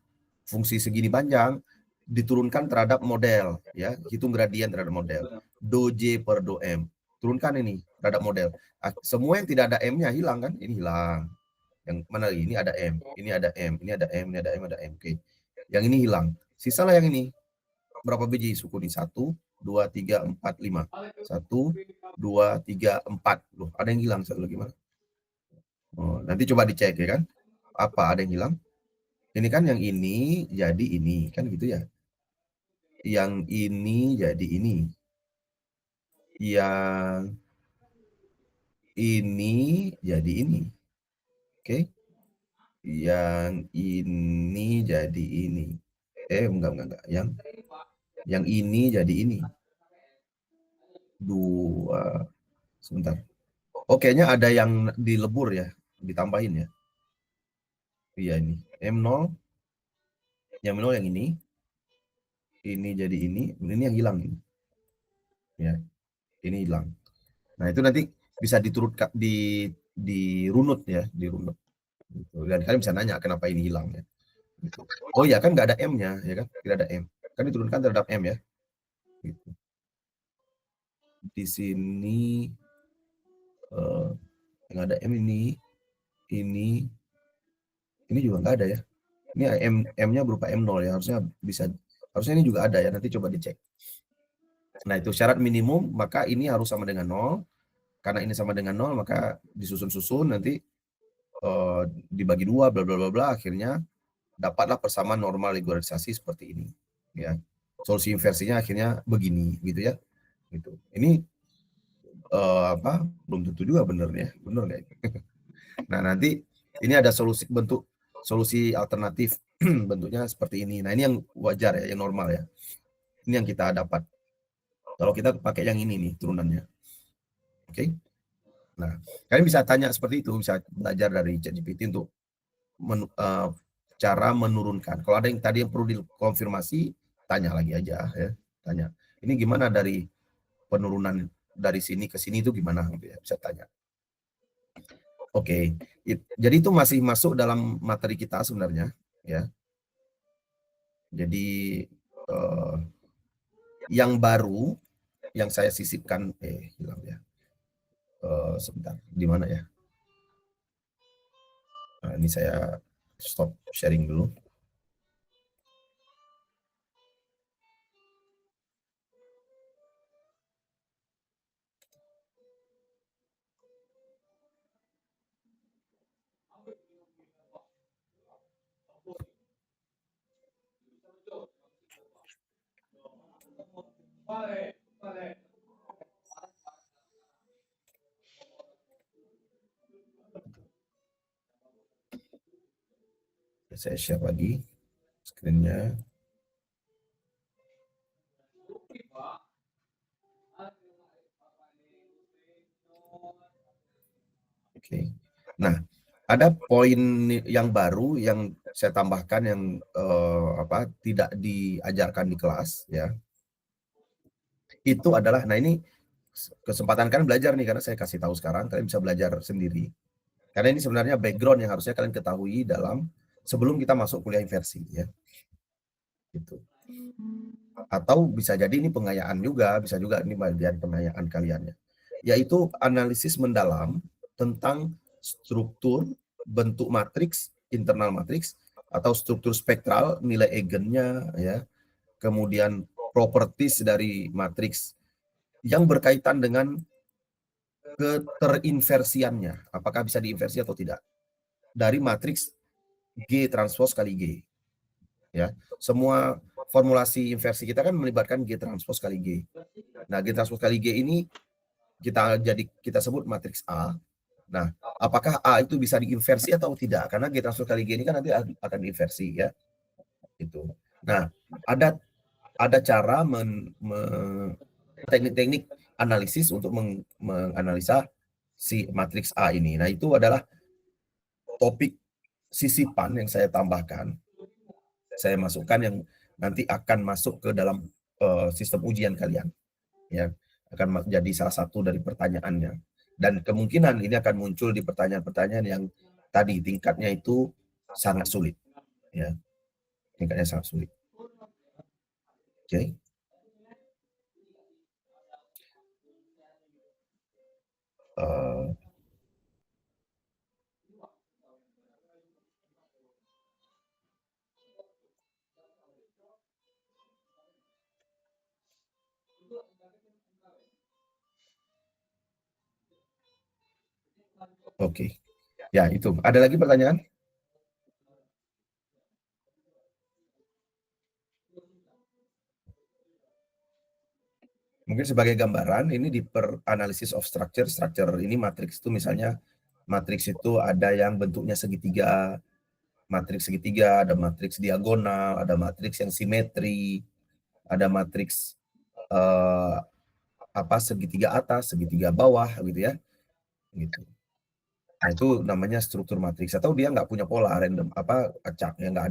fungsi segini panjang diturunkan terhadap model, ya, hitung gradien terhadap model. Do J per do M. Turunkan ini terhadap model. Semua yang tidak ada M-nya hilang kan? Ini hilang. Yang mana lagi? Ini ada M, ini ada M, ini ada M, ini ada M, ada M. Oke. Yang ini hilang. Sisalah yang ini. Berapa biji suku ini? 1, 2, 3, 4, 5. 1, 2, 3, 4. Loh, ada yang hilang satu lagi mana? Oh, nanti coba dicek ya kan. Apa ada yang hilang? Ini kan yang ini jadi ini, kan gitu ya. Yang ini jadi ini. Yang ini jadi ini. Oke. Yang ini jadi ini. Enggak. Yang ini jadi ini. 2. Sebentar. Kayaknya ada yang dilebur ya, ditambahin ya. Iya ini. M0. Yang M0 yang ini. Ini jadi ini yang hilang ini. Ya. Ini hilang. Nah, itu nanti bisa diturutkan dirunut ya, dirunut. Gitu. Dan kalian bisa nanya kenapa ini hilang ya. Gitu. Oh ya kan nggak ada M-nya ya kan, tidak ada M. Kan diturunkan terhadap M ya. Gitu. Di sini yang ada M ini juga nggak ada ya. Ini M-nya berupa M0 ya, harusnya ini juga ada ya, nanti coba dicek. Nah, itu syarat minimum, maka ini harus sama dengan 0. Karena ini sama dengan 0, maka disusun-susun nanti dibagi 2 bla bla bla bla, akhirnya dapatlah persamaan normal regularisasi seperti ini ya. Solusi inversinya akhirnya begini gitu ya. Gitu. Ini belum tentu juga benar ya. Benar nggak? Nah, nanti ini ada bentuk solusi alternatif bentuknya seperti ini. Nah, ini yang wajar ya, yang normal ya. Ini yang kita dapat. Kalau kita pakai yang ini nih turunannya. Oke. Nah, kalian bisa tanya seperti itu, bisa belajar dari ChatGPT untuk cara menurunkan. Kalau ada yang tadi yang perlu dikonfirmasi, tanya lagi aja ya. Tanya. Ini gimana dari penurunan dari sini ke sini itu gimana gitu ya, bisa tanya. Oke, jadi itu masih masuk dalam materi kita sebenarnya ya. Jadi yang baru yang saya sisipkan hilang ya. Sebentar, di mana ya? Nah, ini saya stop sharing dulu. Saya share lagi screen-nya. Oke. Nah, ada poin yang baru yang saya tambahkan yang tidak diajarkan di kelas ya. Itu adalah, nah ini kesempatan kalian belajar nih, karena saya kasih tahu sekarang, kalian bisa belajar sendiri. Karena ini sebenarnya background yang harusnya kalian ketahui sebelum kita masuk kuliah inversi ya. Gitu. Atau bisa jadi ini pengayaan juga, bisa juga ini bagian pengayaan kalian ya. Yaitu analisis mendalam tentang struktur, bentuk matriks, internal matriks, atau struktur spektral, nilai eigennya ya. Kemudian properties dari matriks yang berkaitan dengan keterinversiannya, apakah bisa diinversi atau tidak, dari matriks G transpose kali G. Ya, semua formulasi inversi kita kan melibatkan G transpose kali G. Nah, G transpose kali G ini kita sebut matriks A. Nah, apakah A itu bisa diinversi atau tidak? Karena G transpose kali G ini kan nanti akan diinversi ya. Itu. Nah, ada cara teknik-teknik analisis untuk menganalisa si matriks A ini. Nah, itu adalah topik sisipan yang saya tambahkan. Saya masukkan yang nanti akan masuk ke dalam sistem ujian kalian. Ya, akan menjadi salah satu dari pertanyaannya. Dan kemungkinan ini akan muncul di pertanyaan-pertanyaan yang tadi tingkatnya itu sangat sulit. Ya, tingkatnya sangat sulit. Oke. Oke. Ya, itu. Ada lagi pertanyaan? Mungkin sebagai gambaran, ini di analysis of structure ini matriks itu misalnya, matriks itu ada yang bentuknya segitiga, matriks segitiga, ada matriks diagonal, ada matriks yang simetri, ada matriks segitiga atas, segitiga bawah, gitu ya. Gitu. Nah, itu namanya struktur matriks. Atau dia nggak punya pola, random, acak, yang nggak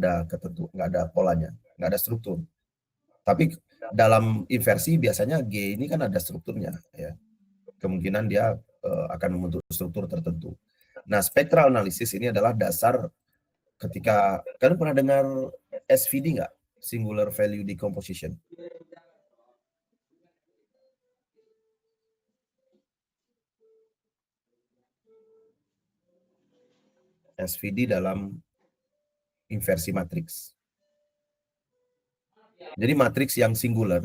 ada polanya, nggak ada struktur. Tapi dalam inversi biasanya G ini kan ada strukturnya ya. Kemungkinan dia akan membentuk struktur tertentu. Nah, spectral analysis ini adalah dasar ketika kalian pernah dengar SVD nggak? Singular Value Decomposition. SVD dalam inversi matriks. Jadi matriks yang singular,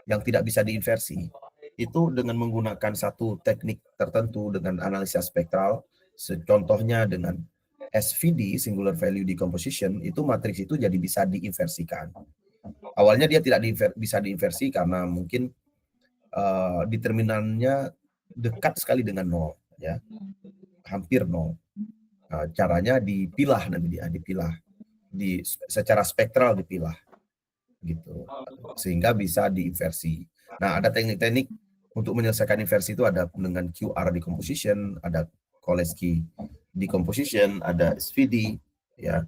yang tidak bisa diinversi, itu dengan menggunakan satu teknik tertentu dengan analisa spektral, contohnya dengan SVD, Singular Value Decomposition, itu matriks itu jadi bisa diinversikan. Awalnya dia tidak bisa diinversi karena mungkin determinannya dekat sekali dengan 0, ya, hampir 0. Caranya dipilah nanti secara spektral dipilah, gitu, sehingga bisa diinversi. Nah, ada teknik-teknik untuk menyelesaikan inversi itu ada dengan QR decomposition, ada Cholesky decomposition, ada SVD, ya.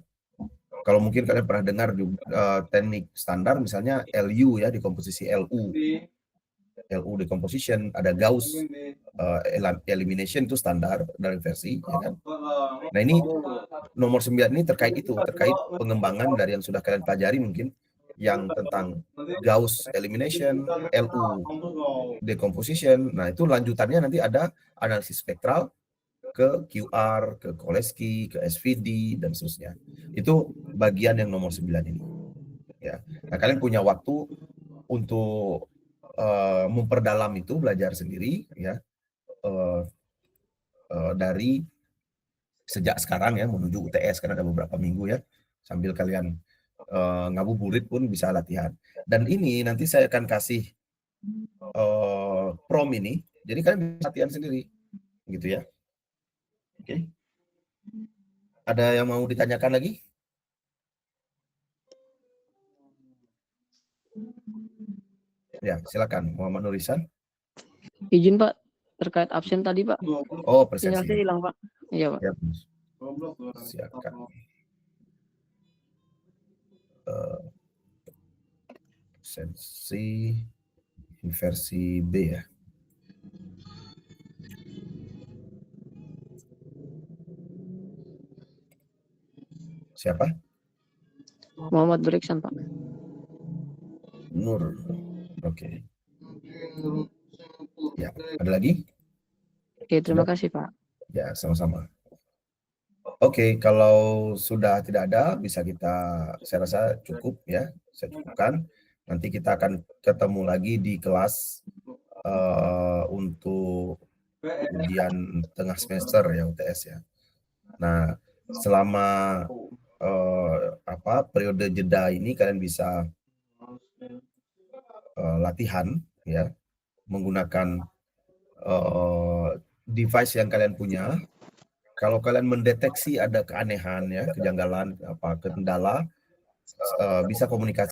Kalau mungkin kalian pernah dengar teknik standar misalnya LU ya, dekomposisi LU. LU decomposition, ada Gauss elimination, itu standar dari versi, ya kan? Nah, ini nomor 9 ini terkait pengembangan dari yang sudah kalian pelajari mungkin, yang tentang Gauss elimination, LU decomposition. Nah, itu lanjutannya nanti ada analisis spektral ke QR, ke Cholesky, ke SVD, dan seterusnya. Itu bagian yang nomor 9 ini. Ya. Nah, kalian punya waktu untuk memperdalam itu, belajar sendiri, ya, dari sejak sekarang ya menuju UTS, karena ada beberapa minggu ya, sambil kalian ngabuburit pun bisa latihan. Dan ini nanti saya akan kasih prom ini, jadi kalian bisa latihan sendiri, gitu ya. Oke. Ada yang mau ditanyakan lagi? Ya, silakan Muhammad Nurisan. Izin Pak, terkait absen tadi Pak. Oh, Sinyal saya presensi. hilang Pak. Iya Pak. Ya, silakan. Presensi versi B ya. Siapa? Muhammad Duriksan Pak. Nur. Oke. Ya, ada lagi? Oke, terima kasih Pak. Ya, sama-sama. Oke, kalau sudah tidak ada, bisa saya rasa cukup ya, saya cukupkan. Nanti kita akan ketemu lagi di kelas untuk ujian tengah semester ya, UTS ya. Nah, selama periode jeda ini kalian bisa latihan ya, menggunakan device yang kalian punya. Kalau kalian mendeteksi ada keanehan ya, kejanggalan, kendala, bisa komunikasi